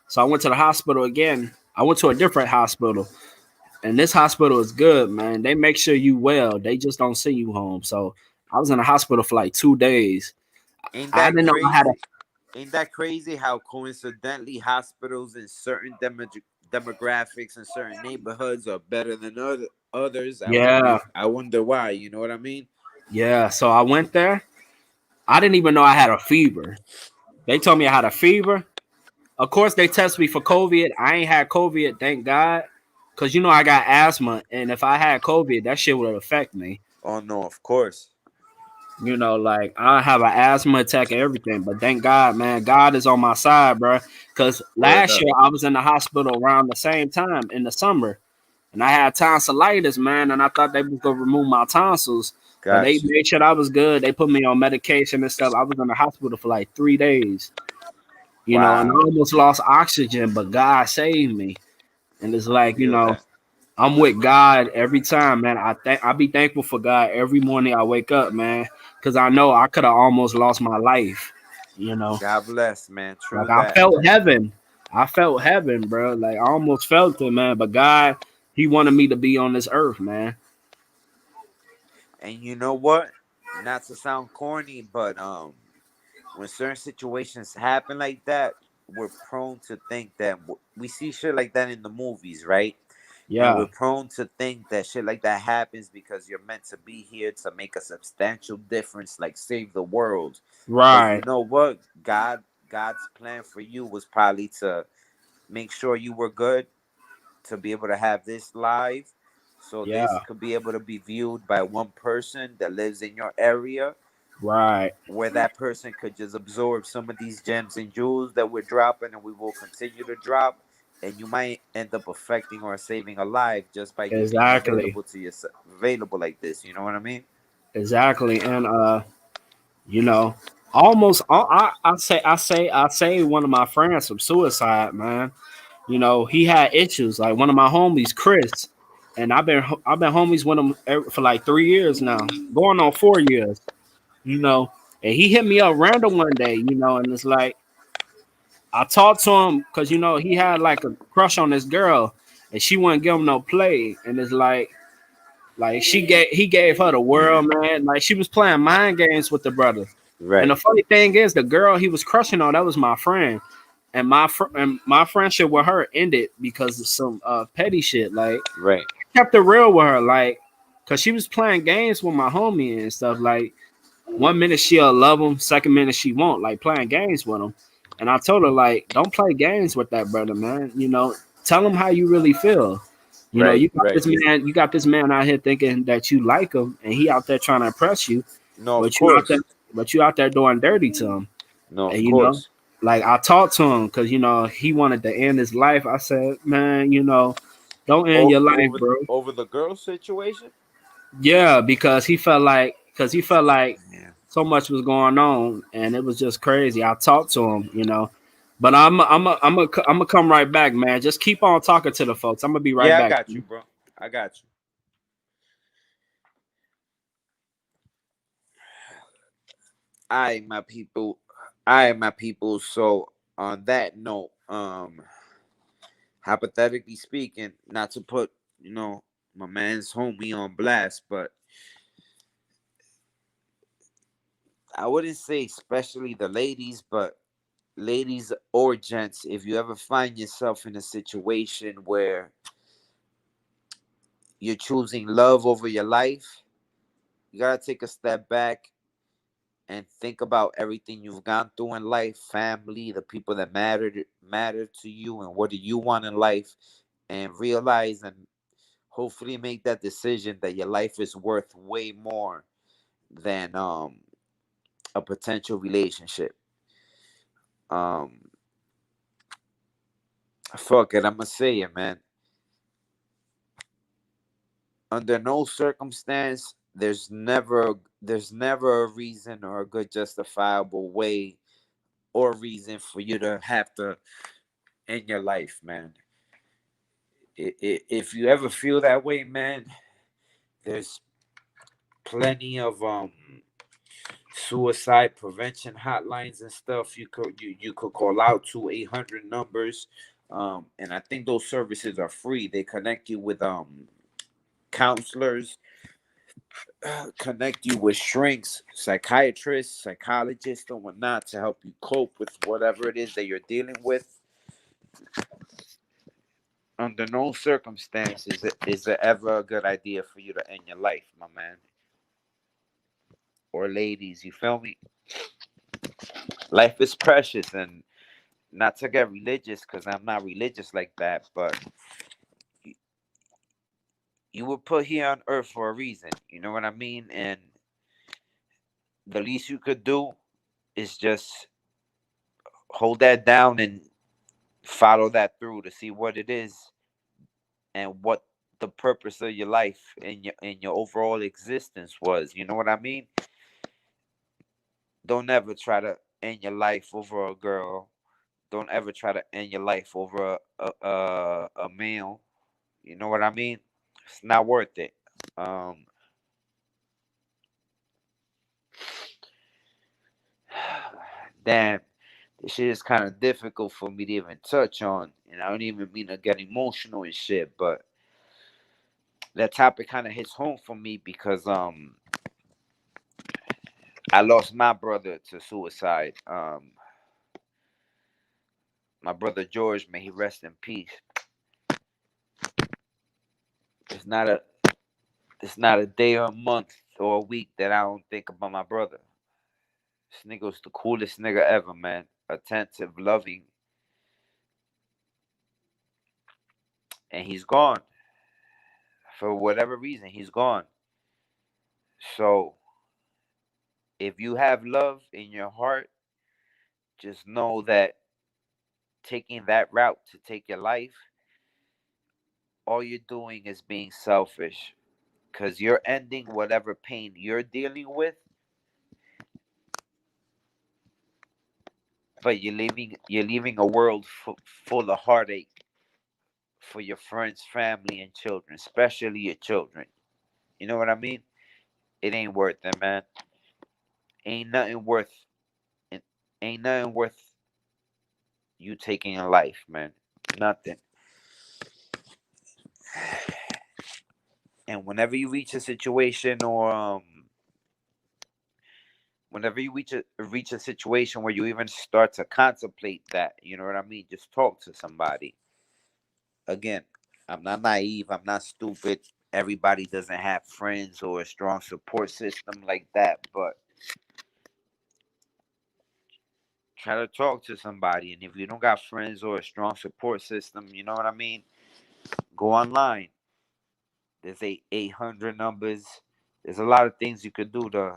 So I went to the hospital again. I went to a different hospital, and this hospital is good, man. They make sure you well. They just don't send you home. So I was in the hospital for like 2 days. Ain't I that didn't know I had a crazy? Ain't that crazy how coincidentally hospitals in certain demographics and certain neighborhoods are better than others? yeah, I wonder why. You know what I mean? yeah. So I went there. I didn't even know I had a fever. They told me I had a fever. Of course, they tested me for COVID. I ain't had COVID, thank God. Cause you know I got asthma, and if I had COVID, that shit would affect me. Oh no, of course. You know, like I have an asthma attack and everything. But thank God, man, God is on my side, bro. Cause Word last up. year I was in the hospital around the same time in the summer, and I had tonsillitis, man, and I thought they was gonna remove my tonsils, but they Got you. made sure I was good. They put me on medication and stuff. I was in the hospital for like 3 days. You know, and I Wow. almost lost oxygen, but God saved me. And it's I like, you feel know, that. I'm with God every time, man. I be thankful for God every morning I wake up, man, because I know I could have almost lost my life. You know, God bless, man. True like I that. felt heaven. I felt heaven, bro. Like I almost felt it, man. But God, He wanted me to be on this earth, man. And you know what? Not to sound corny, but when certain situations happen like that, we're prone to think that we see shit like that in the movies, right? And we're Yeah, prone to think that shit like that happens because you're meant to be here to make a substantial difference, like save the world. But you right. know what? God's plan for you was probably to make sure you were good, to be able to have this live, so this Yeah, could be able to be viewed by one person that lives in your area, right. where that person could just absorb some of these gems and jewels that we're dropping and we will continue to drop, and you might end up affecting or saving a life just by you being Exactly. available to yourself, available like this. You know what I mean? Exactly. And you know, almost I say one of my friends from suicide, man. You know, he had issues. Like one of my homies, Chris, and I've been homies with him for like 3 years now, going on 4 years. You know, and he hit me up random one day. You know, and it's like I talked to him because you know he had like a crush on this girl, and she wouldn't give him no play. And it's like he gave her the world, man. Like she was playing mind games with the brother. And Right, the funny thing is, the girl he was crushing on, that was my friend. And my friendship with her ended because of some petty shit. Like right, I kept it real with her, like, cause she was playing games with my homie and stuff. Like 1 minute she'll love him, second minute she won't. Like playing games with him. And I told her like, don't play games with that brother, man. You know, tell him how you really feel. You know, right, right. you got this man out here thinking that you like him, and he out there trying to impress you, No, of but you out there, course. doing dirty to him. No, And of you know, course. like I talked to him because you know he wanted to end his life. I said, man, you know, don't end your life, bro. Over the girl situation. Yeah, because he felt like Yeah. so much was going on, and it was just crazy. I talked to him, you know, but I'm gonna come right back, man. Just keep on talking to the folks. I'm gonna be right Yeah, I back. got you, bro. I got you. I my people. I my people. So on that note, hypothetically speaking, not to put, my man's homie on blast, but I wouldn't say especially the ladies, but ladies or gents, if you ever find yourself in a situation where you're choosing love over your life, you gotta take a step back and think about everything you've gone through in life, family, the people that matter to you, and what do you want in life, and realize and hopefully make that decision that your life is worth way more than a potential relationship. Um, fuck it, I'm gonna say it, man. Under no circumstance, there's never a reason or a good justifiable way or reason for you to have to end your life, man. If you ever feel that way, man, there's plenty of suicide prevention hotlines and stuff you could call out to 800 numbers. And I think those services are free. They connect you with counselors, connect you with shrinks, psychiatrists, psychologists, and whatnot to help you cope with whatever it is that you're dealing with. Under no circumstances is it ever a good idea for you to end your life, my man. Or ladies, you feel me? Life is precious, and not to get religious, because I'm not religious like that, but you were put here on earth for a reason. You know what I mean? And the least you could do is just hold that down and follow that through to see what it is and what the purpose of your life and your overall existence was. You know what I mean? Don't ever try to end your life over a girl. Don't ever try to end your life over a male. You know what I mean? It's not worth it. Um, damn, this shit is kind of difficult for me to even touch on, and I don't even mean to get emotional and shit, but that topic kind of hits home for me because I lost my brother to suicide. My brother George, may he rest in peace. It's not a it's not a day or a month or a week that I don't think about my brother. This nigga was the coolest nigga ever, man. Attentive, loving, and he's gone for whatever reason. He's gone. So if you have love in your heart, just know that taking that route to take your life, all you're doing is being selfish because you're ending whatever pain you're dealing with, but you're leaving a world full of heartache for your friends, family, and children, especially your children. You know what I mean? It ain't worth it, man. Ain't nothing worth it. Ain't nothing worth you taking a life, man. Nothing. And whenever you reach a situation or whenever you reach a situation where you even start to contemplate that, you know what I mean? Just talk to somebody. Again, I'm not naive, I'm not stupid. Everybody doesn't have friends or a strong support system like that, but try to talk to somebody. And if you don't got friends or a strong support system, you know what I mean? Go online. There's 800 numbers. There's a lot of things you could do to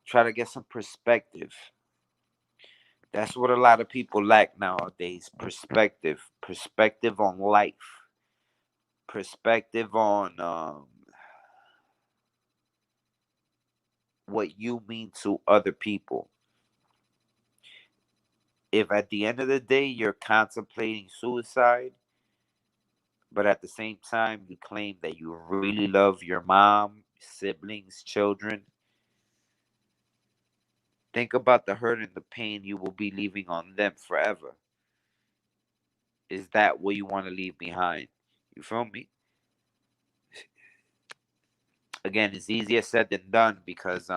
try to get some perspective. That's what a lot of people lack nowadays. Perspective on life, perspective on what you mean to other people. If at the end of the day you're contemplating suicide, but at the same time you claim that you really love your mom, siblings, children, think about the hurt and the pain you will be leaving on them forever. Is that what you want to leave behind? You feel me? Again, it's easier said than done because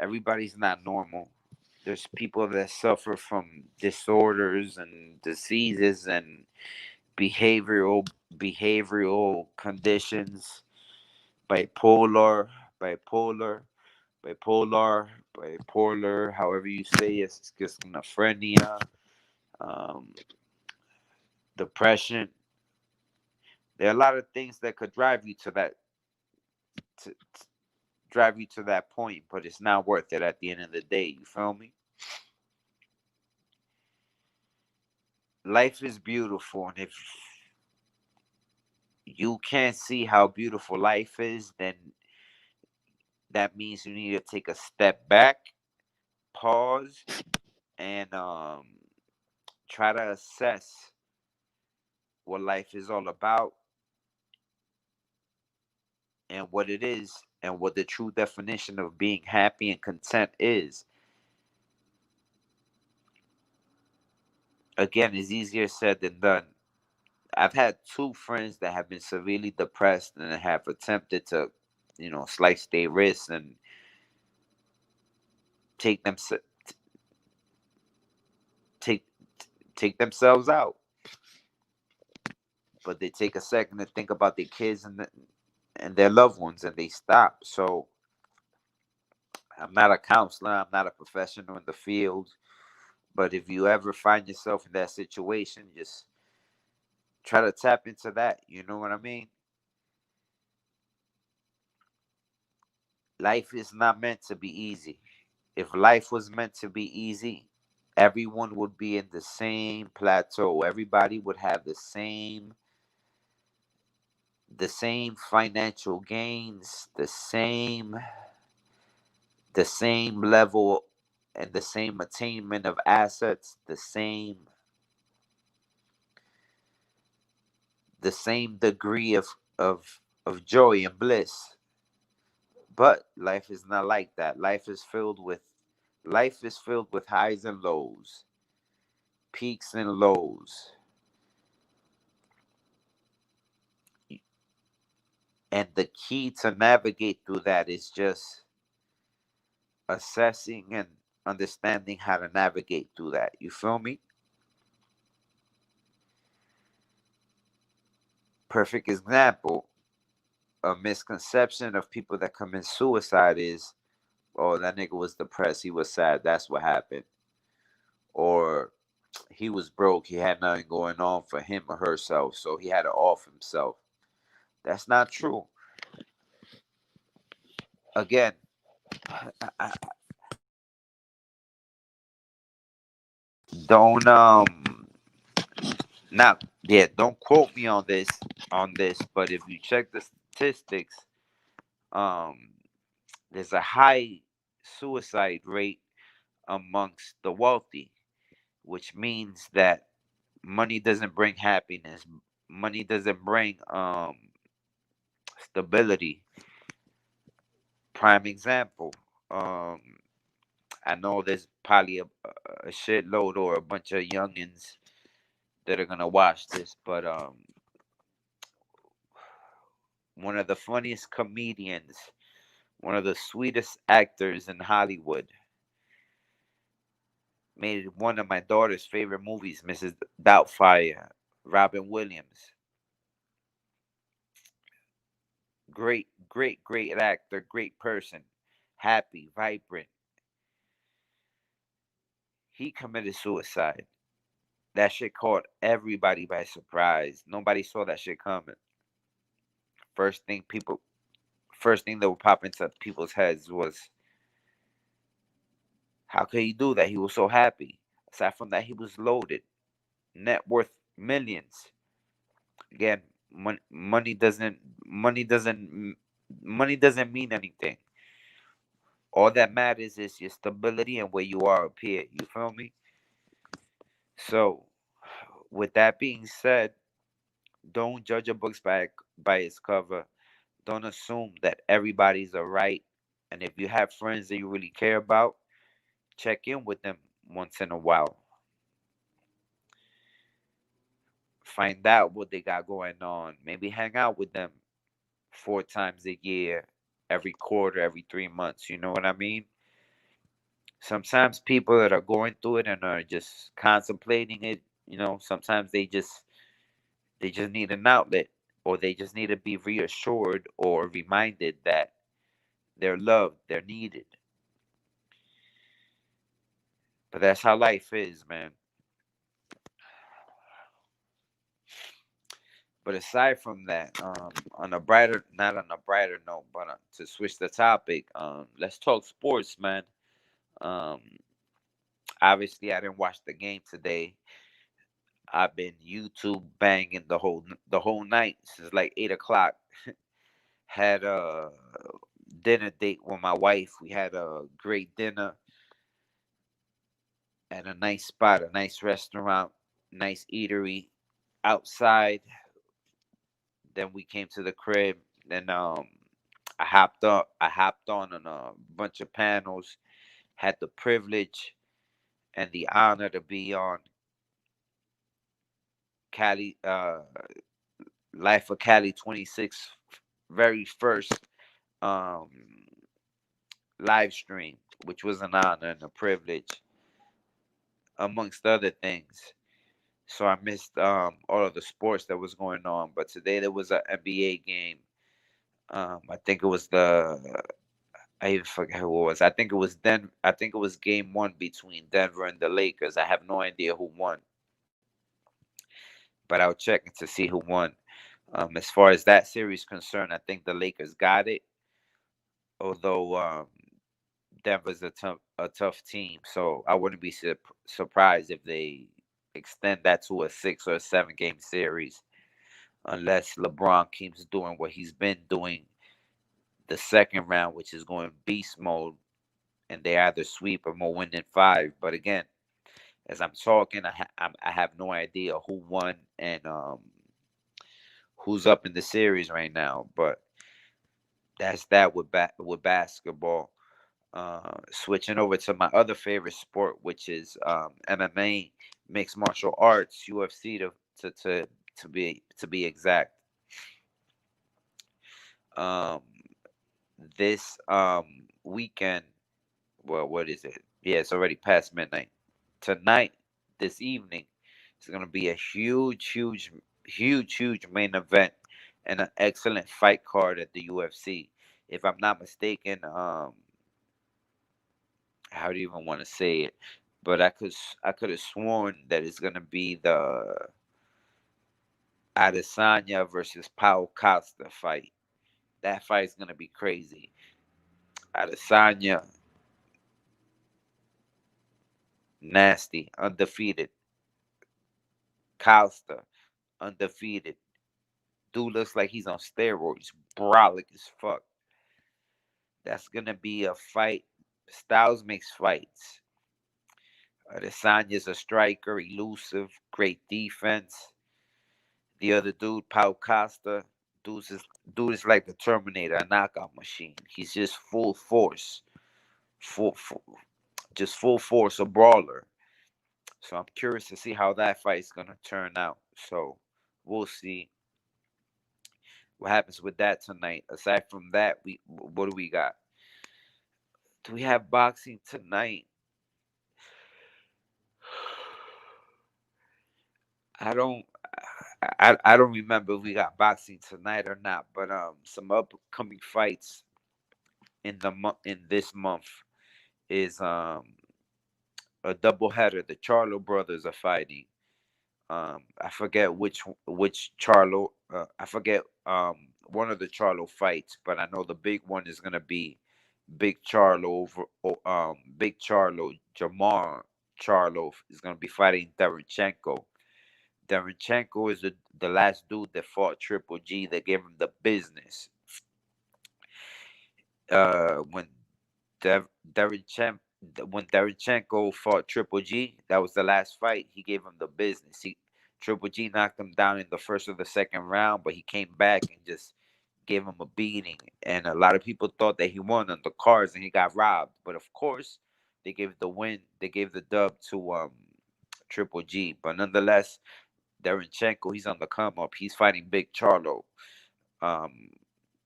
Everybody's not normal. There's people that suffer from disorders and diseases and behavioral conditions, bipolar, bipolar, bipolar, however you say it, schizophrenia, um, depression. There are a lot of things that could drive you to that to drive you to that point, but it's not worth it at the end of the day. You feel me? Life is beautiful, and if you can't see how beautiful life is, then that means you need to take a step back, pause, and try to assess what life is all about and what it is and what the true definition of being happy and content is. Again, it's easier said than done. I've had two friends that have been severely depressed and have attempted to, slice their wrists and take them take take themselves out. But they take a second to think about their kids and their loved ones, and they stop. So I'm not a counselor. I'm not a professional in the field. But if you ever find yourself in that situation, just try to tap into that. You know what I mean? Life is not meant to be easy. If life was meant to be easy, everyone would be in the same plateau. Everybody would have the same financial gains, the same level and the same attainment of assets, the same degree of joy and bliss. But life is not like that. Life is filled with highs and lows, peaks and lows. And the key to navigate through that is just assessing and understanding how to navigate through that. You feel me? Perfect example. A misconception of people that commit suicide is, oh, that nigga was depressed, he was sad, that's what happened. Or he was broke, he had nothing going on for him or herself, so he had to off himself. That's not true. Again, don't not yeah, don't quote me on this, but if you check the statistics, um there's a high suicide rate amongst the wealthy, which means that money doesn't bring happiness. Money doesn't bring stability. Prime example. Um, I know there's probably a shitload or a bunch of youngins that are gonna watch this, but one of the funniest comedians, one of the sweetest actors in Hollywood, made one of my daughter's favorite movies, Mrs. Doubtfire. Robin Williams, great, great, great actor, great person, happy, vibrant. He committed suicide. That shit caught everybody by surprise. Nobody saw that shit coming. First thing people, first thing that would pop into people's heads was, how could he do that? He was so happy. Aside from that, he was loaded, net worth millions. Again, money doesn't mean anything. All that matters is your stability and where you are up here. You feel me? So, with that being said, don't judge a book by its cover. Don't assume that everybody's alright. And if you have friends that you really care about, check in with them once in a while. Find out what they got going on. Maybe hang out with them 4 times a year, every quarter, every 3 months. You know what I mean? sometimes people that are going through it and are just contemplating it, sometimes they just need an outlet, or they just need to be reassured or reminded that they're loved, they're needed. But that's how life is, man. But aside from that, not on a brighter note, but to switch the topic, let's talk sports, man. Um, Obviously, I didn't watch the game today. I've been YouTube banging the whole night since like 8 o'clock. Had a dinner date with my wife. We had a great dinner at a nice spot, a nice restaurant, nice eatery outside. Then we came to the crib. Then I hopped on a bunch of panels. Had the privilege and the honor to be on Cali, Life of Cali 26 very first um live stream, which was an honor and a privilege, amongst other things. So I missed all of the sports that was going on, but today there was an NBA game. I think it was I even forget who it was. I think it was I think it was game one between Denver and the Lakers. I have no idea who won, but I was checking to see who won. As far as that series concerned, I think the Lakers got it, although Denver's a tough team, so I wouldn't be surprised if they extend that to a 6 or 7 game series, unless LeBron keeps doing what he's been doing the second round, which is going beast mode, and they either sweep or more win in five. But again, as I'm talking, I have no idea who won and who's up in the series right now. But that's that with basketball. Switching over to my other favorite sport, which is MMA, mixed martial arts, UFC to be exact. Um, this weekend, well, what is it? Yeah, it's already past midnight. Tonight, this evening, it's gonna be a huge, huge, huge, huge main event and an excellent fight card at the UFC. If I'm not mistaken, how do you even want to say it? But I could have sworn that it's gonna be the Adesanya versus Paulo Costa fight. That fight is gonna be crazy. Adesanya, nasty, undefeated. Costa, undefeated. Dude looks like he's on steroids, brolic as fuck. That's gonna be a fight. Styles makes fights. Adesanya's a striker, elusive, great defense. The other dude, Pau Costa, dude is like the Terminator, a knockout machine. He's just full force, full just full force, a brawler. So I'm curious to see how that fight's gonna turn out. So we'll see what happens with that tonight. Aside from that, what do we got? Do we have boxing tonight? I don't. I don't remember if we got boxing tonight or not, but some upcoming fights in this month is a double header. The Charlo brothers are fighting. I forget which Charlo. I forget one of the Charlo fights, but I know the big one is gonna be Big Charlo Big Charlo Jamar Charlo is gonna be fighting Derenchenko. Derenchenko is the last dude that fought Triple G that gave him the business. When Derenchenko when Derenchenko fought Triple G, that was the last fight. He gave him the business. Triple G knocked him down in the first or the second round, but he came back and just gave him a beating. And a lot of people thought that he won on the cards and he got robbed. But of course, they gave the win. They gave the dub to Triple G. But nonetheless, Derenchenko, he's on the come up. He's fighting Big Charlo. Um,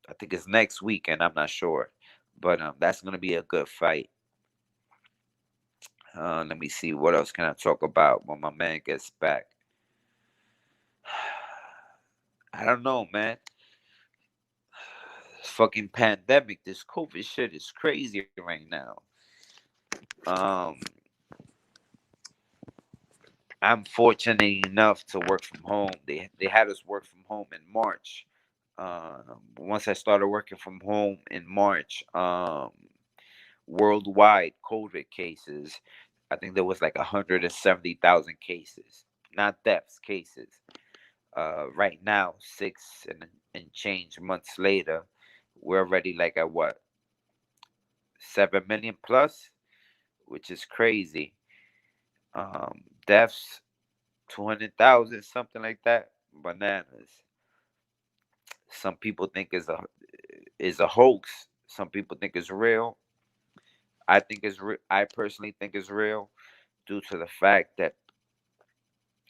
I think it's next weekend. I'm not sure, but that's gonna be a good fight. Let me see, what else can I talk about when my man gets back? I don't know, man. This fucking pandemic, this COVID shit is crazy right now. Um, I'm fortunate enough to work from home. They had us work from home in March. Once I started working from home in March, worldwide COVID cases, I think there was like 170,000 cases, not deaths, cases. Right now, and change months later, we're already like at what, 7 million plus, which is crazy. Deaths 200,000, something like that. Bananas. Some people think is a hoax. Some people think it's real. I think it's I personally think it's real due to the fact that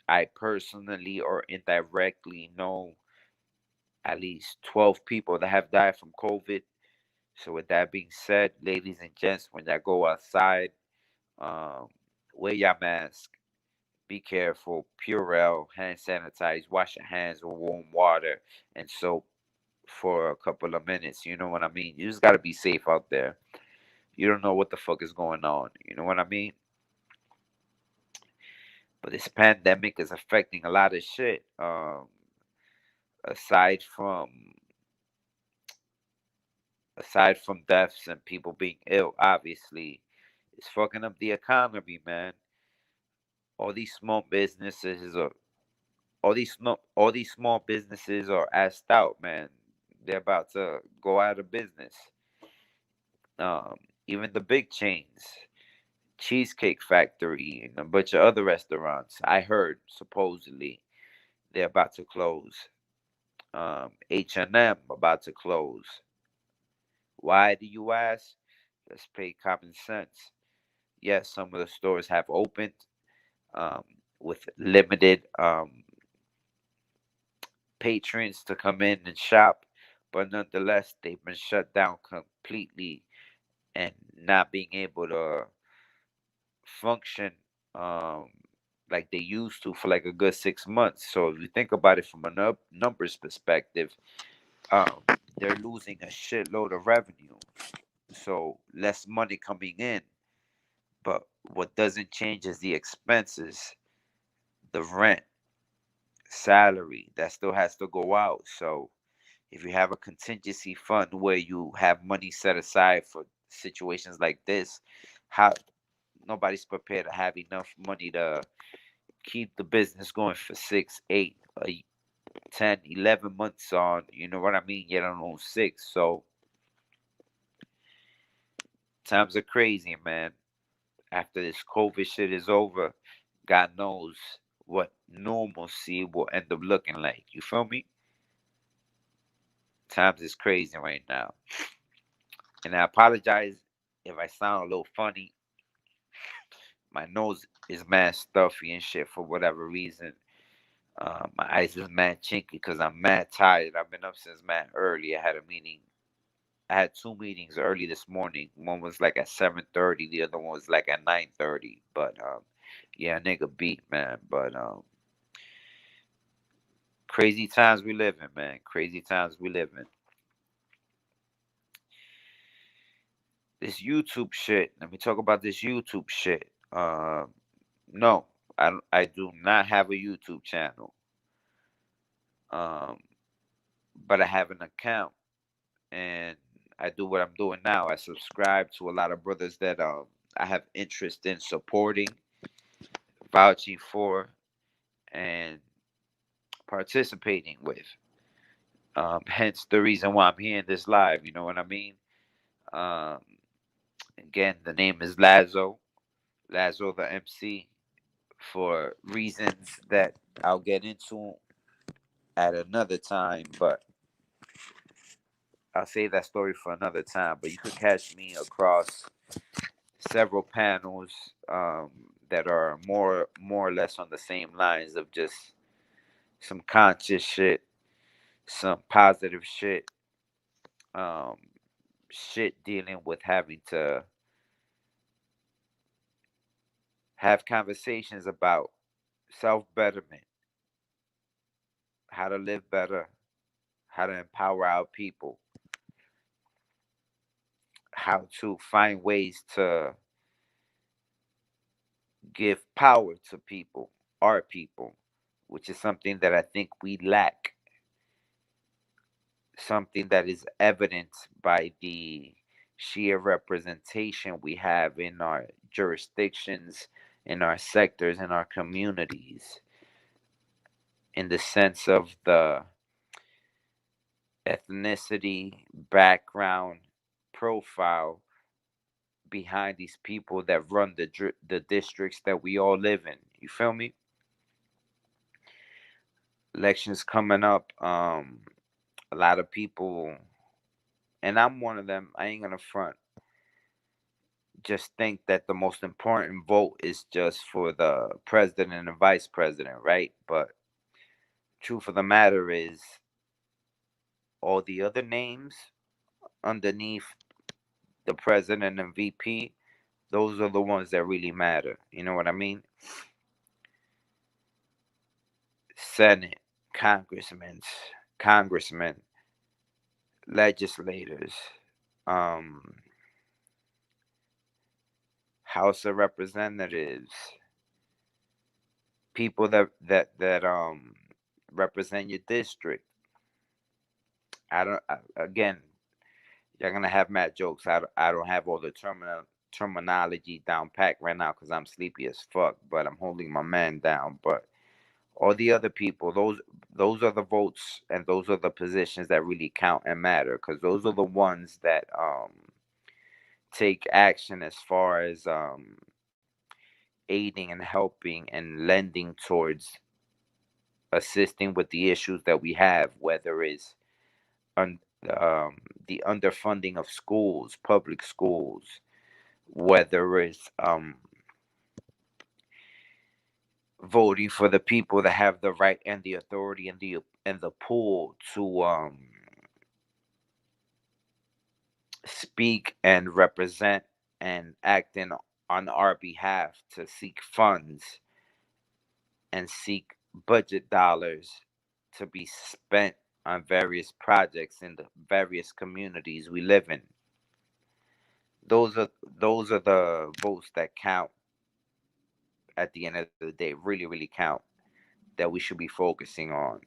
I personally or indirectly know at least 12 people that have died from COVID. So with that being said, ladies and gents, when y'all go outside, um, wear your mask. Be careful. Purell, hand sanitize, wash your hands with warm water and soap for a couple of minutes. You know what I mean? You just gotta be safe out there. You don't know what the fuck is going on. You know what I mean? But this pandemic is affecting a lot of shit. Aside from aside from deaths and people being ill, obviously, it's fucking up the economy, man. All these small businesses are all these small businesses are assed out, man. They're about to go out of business. Um, Even the big chains, Cheesecake Factory and a bunch of other restaurants, I heard supposedly they're about to close. H&M about to close. Why do you ask? Let's pay common sense. Yes, some of the stores have opened um, with limited patrons to come in and shop, but nonetheless, they've been shut down completely and not being able to function um, like they used to for like a good 6 months. So if you think about it from a numbers perspective, um, they're losing a shitload of revenue. So less money coming in. But what doesn't change is the expenses, the rent, salary that still has to go out. So if you have a contingency fund where you have money set aside for situations like this, how nobody's prepared to have enough money to keep the business going for 6, 8, 10, 11 months on, you know what I mean? Yet on 6. So times are crazy, man. After this COVID shit is over, God knows what normalcy will end up looking like. You feel me? Times is crazy right now. And I apologize if I sound a little funny. My nose is mad stuffy and shit for whatever reason. My eyes is mad chinky because I'm mad tired. I've been up since mad early. I had a meeting. I had two meetings early this morning. One was like at 7:30. The other one was like at 9:30. But yeah, nigga beat, man. But crazy times we live in, man. Crazy times we live in. This YouTube shit. Let me talk about this YouTube shit. No, I do not have a YouTube channel. Um, but I have an account, and I do what I'm doing now. I subscribe to a lot of brothers that I have interest in supporting, vouching for, and participating with. Hence the reason why I'm here in this live. You know what I mean? Um, Again, the name is Lazo, Lazo the MC, for reasons that I'll get into at another time. But I'll save that story for another time. But you could catch me across several panels that are more or less on the same lines of just some conscious shit, some positive shit, um, shit dealing with having to have conversations about self betterment, how to live better, how to empower our people, how to find ways to give power to people, our people, which is something that I think we lack, something that is evident by the sheer representation we have in our jurisdictions, in our sectors, in our communities, in the sense of the ethnicity, background, profile behind these people that run the districts that we all live in. You feel me? Elections coming up. A lot of people, and I'm one of them. I ain't gonna front. Just think that the most important vote is just for the president and the vice president, right? But truth of the matter is, all the other names underneath the president and VP, those are the ones that really matter. You know what I mean? Senate, congressmen, legislators, um, House of Representatives, people that represent your district. I don't. Again, you're gonna have mad jokes. I don't have all the terminology down packed right now because I'm sleepy as fuck. But I'm holding my man down. But all the other people, those are the votes and those are the positions that really count and matter because those are the ones that take action as far as aiding and helping and lending towards assisting with the issues that we have, whether it's un- um, the underfunding of schools, public schools, whether it's voting for the people that have the right and the authority and the pull to speak and represent and act in on our behalf to seek funds and seek budget dollars to be spent on various projects in the various communities we live in. Those are the votes that count at the end of the day, really, really count, that we should be focusing on.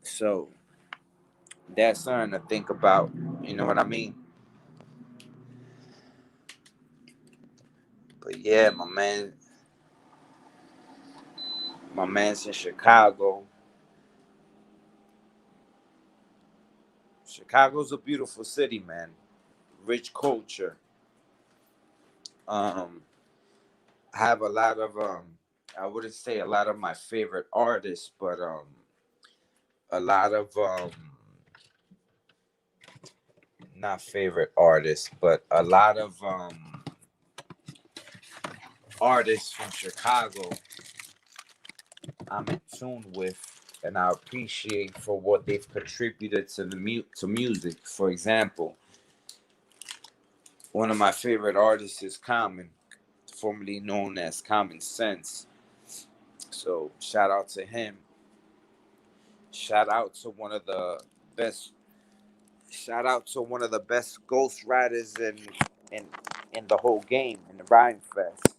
So that's something to think about. You know what I mean? But yeah, my man's in Chicago. Chicago's a beautiful city, man. Rich culture. Um, have a lot of I wouldn't say a lot of my favorite artists, but a lot of not favorite artists, but a lot of artists from Chicago I'm in tune with and I appreciate for what they've contributed to to music. For example, one of my favorite artists is Common, formerly known as Common Sense. So shout out to him. Shout out to one of the best. Shout out to one of the best ghostwriters in in the whole game in the Rhyme Fest.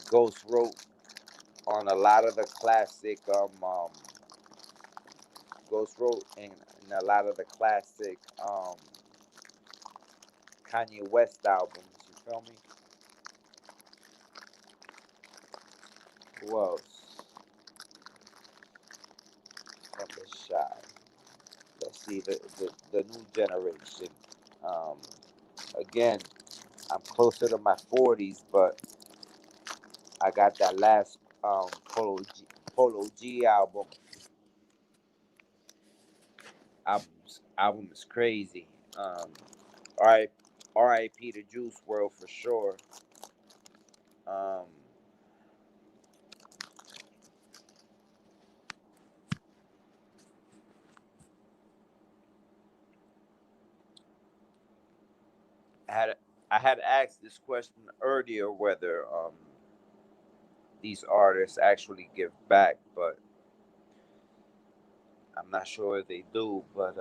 Ghost wrote on a lot of the classic. Ghost wrote in a lot of the classic Kanye West albums. You feel me? Who else? From the shy. Let's see the new generation. Um, Again, I'm closer to my 40s, but I got that last Polo G album. Album is crazy. R. R.I.P. to Juice World for sure. Um, had I had asked this question earlier whether these artists actually give back, but I'm not sure if they do. But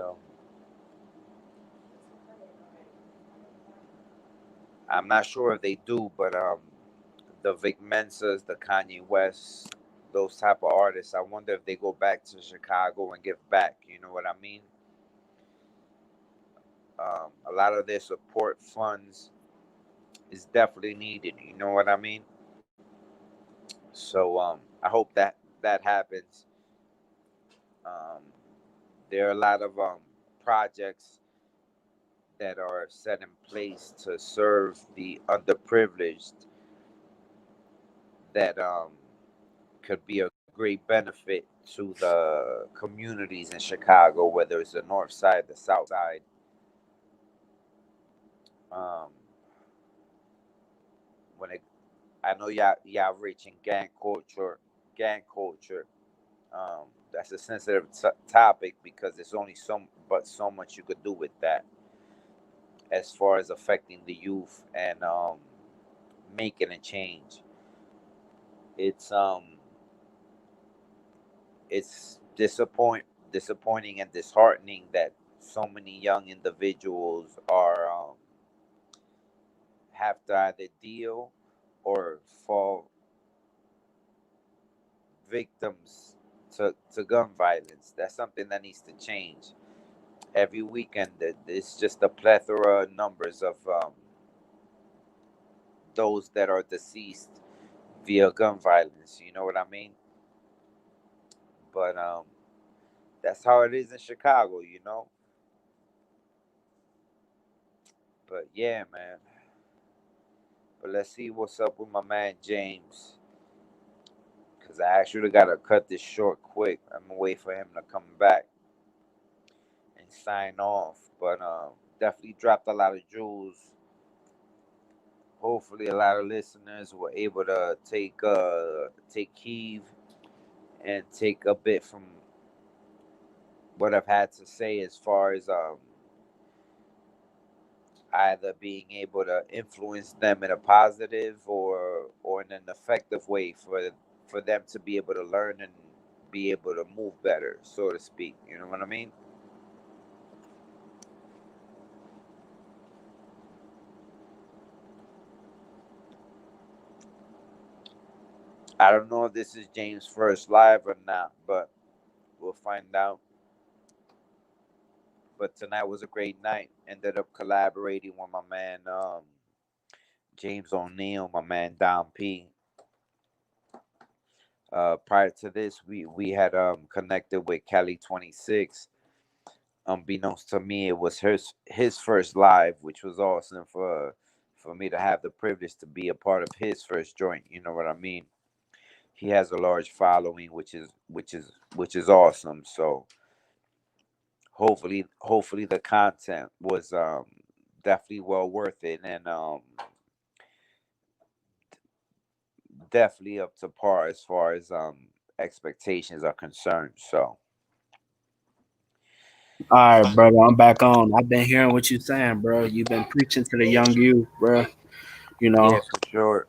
I'm not sure if they do. But the Vic Mensas, the Kanye West, those type of artists, I wonder if they go back to Chicago and give back. You know what I mean? A lot of their support funds is definitely needed. You know what I mean? So I hope that happens. Um, there are a lot of projects that are set in place to serve the underprivileged that could be a great benefit to the communities in Chicago, whether it's the north side, the south side. Um, when it, I know y'all rich in gang culture. That's a sensitive topic because there's only so much you could do with that as far as affecting the youth and making a change. It's it's disappointing and disheartening that so many young individuals are have to either deal or fall victims to gun violence. That's something that needs to change. Every weekend, it's just a plethora of numbers of those that are deceased via gun violence. You know what I mean? But that's how it is in Chicago. You know. But yeah, man. But let's see what's up with my man James. Cause I actually gotta cut this short quick. I'm gonna wait for him to come back and sign off. But definitely dropped a lot of jewels. Hopefully, a lot of listeners were able to take heed and take a bit from what I've had to say as far as either being able to influence them in a positive or in an effective way for them to be able to learn and be able to move better, so to speak. You know what I mean? I don't know if this is James' first live or not, but we'll find out. But tonight was a great night. Ended up collaborating with my man James O'Neill, my man Don P. Prior to this, we had connected with Cali 26. Unbeknownst to me, it was his first live, which was awesome for me to have the privilege to be a part of his first joint. You know what I mean? He has a large following, which is awesome. So hopefully the content was definitely well worth it and definitely up to par as far as expectations are concerned. So All right, brother, I'm back on. I've been hearing what you're saying, bro. You've been preaching to the young youth, bro. You yeah, know, for sure.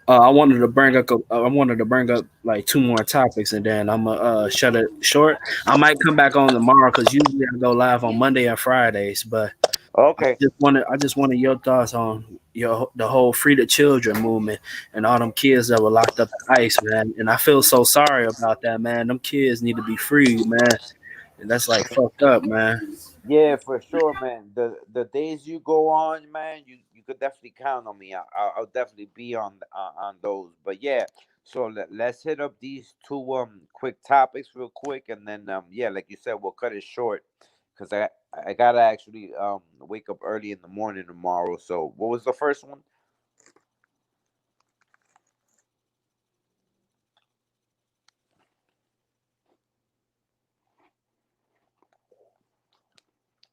I wanted to bring up like two more topics, and then I'm gonna shut it short. I might come back on tomorrow because usually I go live on Monday and Fridays. But Okay. I just wanted your thoughts on the whole free the children movement and all them kids that were locked up in ICE, man. And I feel so sorry about that, man. Them kids need to be free, man. And that's like fucked up, man. Yeah, for sure, man. The days you go on, man, you could definitely count on me. I'll definitely be on those. But yeah, so let's hit up these two quick topics real quick, and then yeah, like you said, we'll cut it short because I gotta actually wake up early in the morning tomorrow. So what was the first one?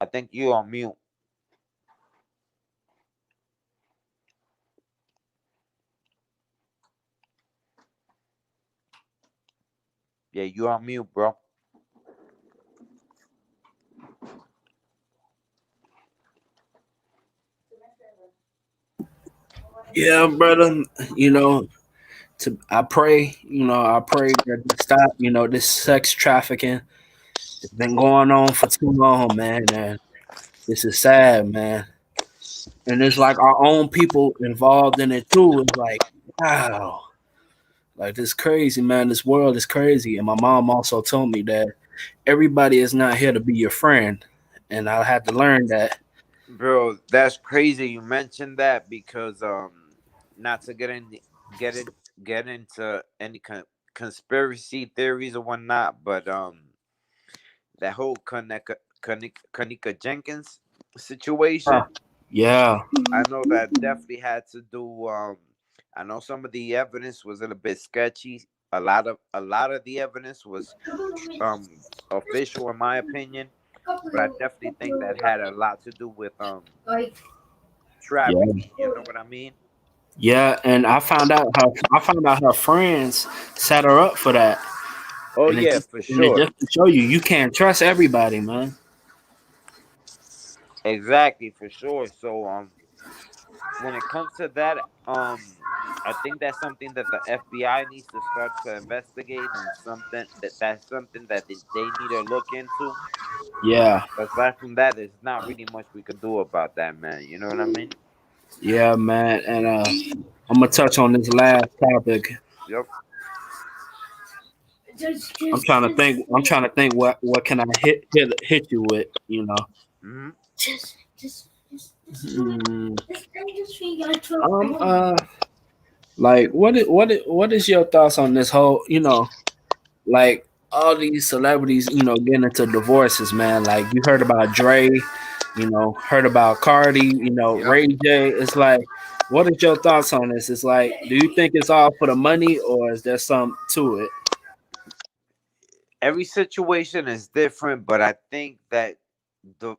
I think you on mute. Yeah, you on mute, bro. Yeah, brother. You know, I pray. I pray that they stop. This sex trafficking. It's been going on for too long, man. And this is sad, man. And it's like our own people involved in it too. It's like, wow, like this crazy, man. This world is crazy. And my mom also told me that everybody is not here to be your friend, and I had to learn that. Bro, that's crazy you mentioned that because not to get in get into any conspiracy theories or whatnot, but that whole Kanika Jenkins situation, Yeah, I know that definitely had to do. I know some of the evidence was a little bit sketchy. A lot of the evidence was official in my opinion, but I definitely think that had a lot to do with yeah, trafficking. You know what I mean? yeah. And I found out her friends set her up for that, Oh and it yeah, just for and it sure. just to show you can't trust everybody, man. Exactly, for sure. So when it comes to that, I think that's something that the FBI needs to start to investigate, and that's something that they need to look into. Yeah, Aside from that, there's not really much we could do about that, man. You know what I mean? yeah, man. And I'm gonna touch on this last topic. Yep. I'm trying to think what can I hit you with, Hmm. Hmm. Like what is your thoughts on this whole, like all these celebrities, getting into divorces, man. Like you heard about Dre, heard about Cardi, Yep. Ray J. It's like, what is your thoughts on this? It's like, do you think it's all for the money or is there something to it? Every situation is different, but I think that the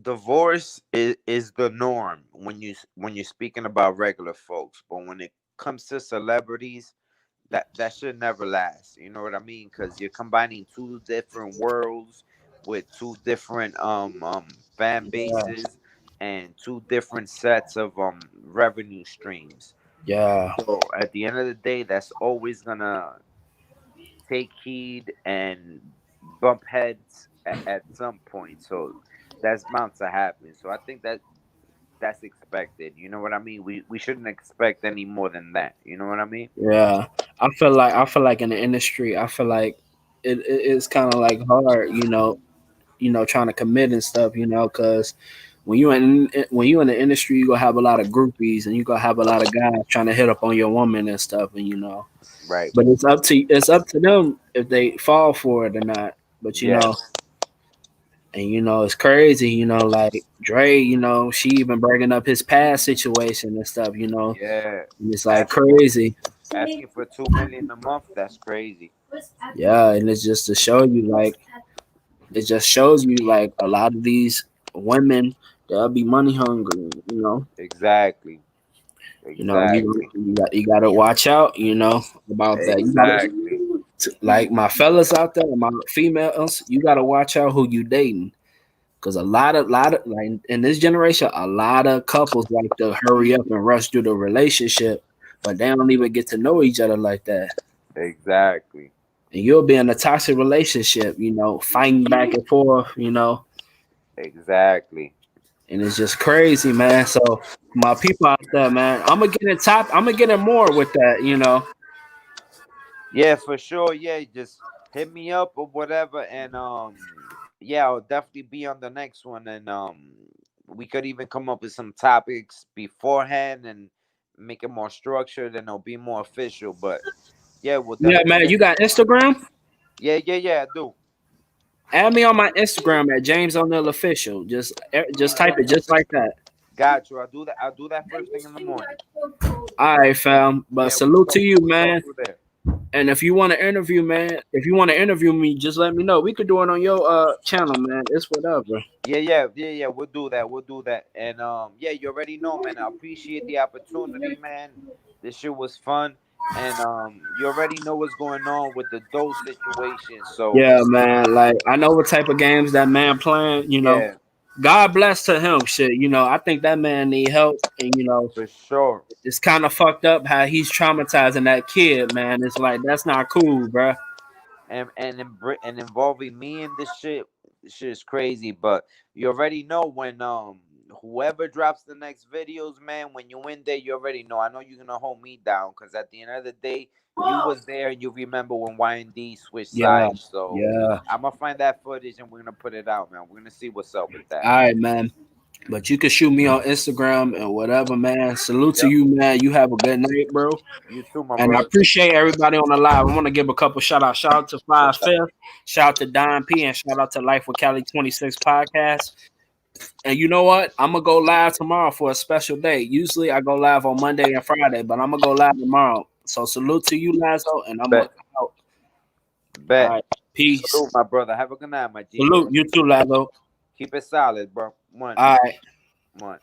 divorce is the norm when you're speaking about regular folks. But when it comes to celebrities, that should never last. You know what I mean? Because you're combining two different worlds with two different fan Yeah, bases and two different sets of revenue streams. yeah, So at the end of the day, that's always gonna take heed and bump heads at some point. So that's bound to happen. So I think that that's expected. You know what I mean? We shouldn't expect any more than that. You know what I mean? yeah. I feel like in the industry, I feel like it's kind of like hard, trying to commit and stuff, because when you in the industry, you gonna have a lot of groupies and you gonna have a lot of guys trying to hit up on your woman and stuff, and Right. but it's up to them if they fall for it or not. But Yes. it's crazy, like Dre, she even bringing up his past situation and stuff, Yeah. and it's like Asking crazy. asking for 2 million a month. That's crazy. Yeah, and it's just to show you, like, it just shows you like a lot of these women, they'll be money hungry, Exactly. you Exactly. you got to watch out, about that. You got Exactly. to, like, my fellas out there, my females, you got to watch out who you dating, because a lot of like in this generation, a lot of couples like to hurry up and rush through the relationship, but they don't even get to know each other like that. Exactly. And you'll be in a toxic relationship, fighting back and forth, Exactly. and it's just crazy, man. So my people out there, man, I'm gonna get in more with that, Yeah, for sure. Yeah, just hit me up or whatever, and yeah, I'll definitely be on the next one, and we could even come up with some topics beforehand and make it more structured, and it'll be more official. But yeah, we'll Yeah, definitely man. get. You got Instagram? Yeah, yeah, yeah. I do. Add me on my Instagram at James O'Neil Official. Just type it just like that. Got you. I'll do that. I'll do that first thing in the morning. All right, fam. But Yeah, salute to you, we'll talk man. through there. And if you want to interview, man, if you want to interview me, just let me know. We could do it on your channel, man. It's whatever. Yeah, yeah, yeah, yeah. We'll do that. We'll do that. And yeah, you already know, man. I appreciate the opportunity, man. This shit was fun, and you already know what's going on with the dose situation. So Yeah, man. Like, I know what type of games that man playing. yeah, God bless to him. Shit, you know, I think that man need help, and you know, For sure. it's kind of fucked up how he's traumatizing that kid, man. It's like that's not cool, bro. And involving me in this shit is crazy. But you already know when whoever drops the next videos, man, when you in there, you already know. I know you're gonna hold me down because at the end of the day, you was there and you remember when YND switched Yeah, sides. So yeah. I'm gonna find that footage and we're gonna put it out, man. We're gonna see what's up with that. All right, man. But you can shoot me on Instagram and whatever, man. Salute to Yep. you, man. You have a good night, bro. You too, my And I brother. appreciate everybody on the live. I want to give a couple shout outs. Shout out to Five Fifth, shout out to Don P, and shout out to Life with Cali 26 podcast. And you know what? I'm gonna go live tomorrow for a special day. Usually I go live on Monday and Friday, but I'm gonna go live tomorrow. So salute to you, Lazo, and I'm Bet. out. All Bet. right, peace. Salute, my brother. Have a good night, my G. Salute you too, Lazo. Keep it solid, bro. One. All right. One.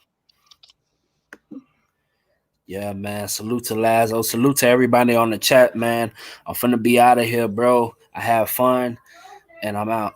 Yeah, man. Salute to Lazo. Salute to everybody on the chat, man. I'm finna be out of here, bro. I have fun, and I'm out.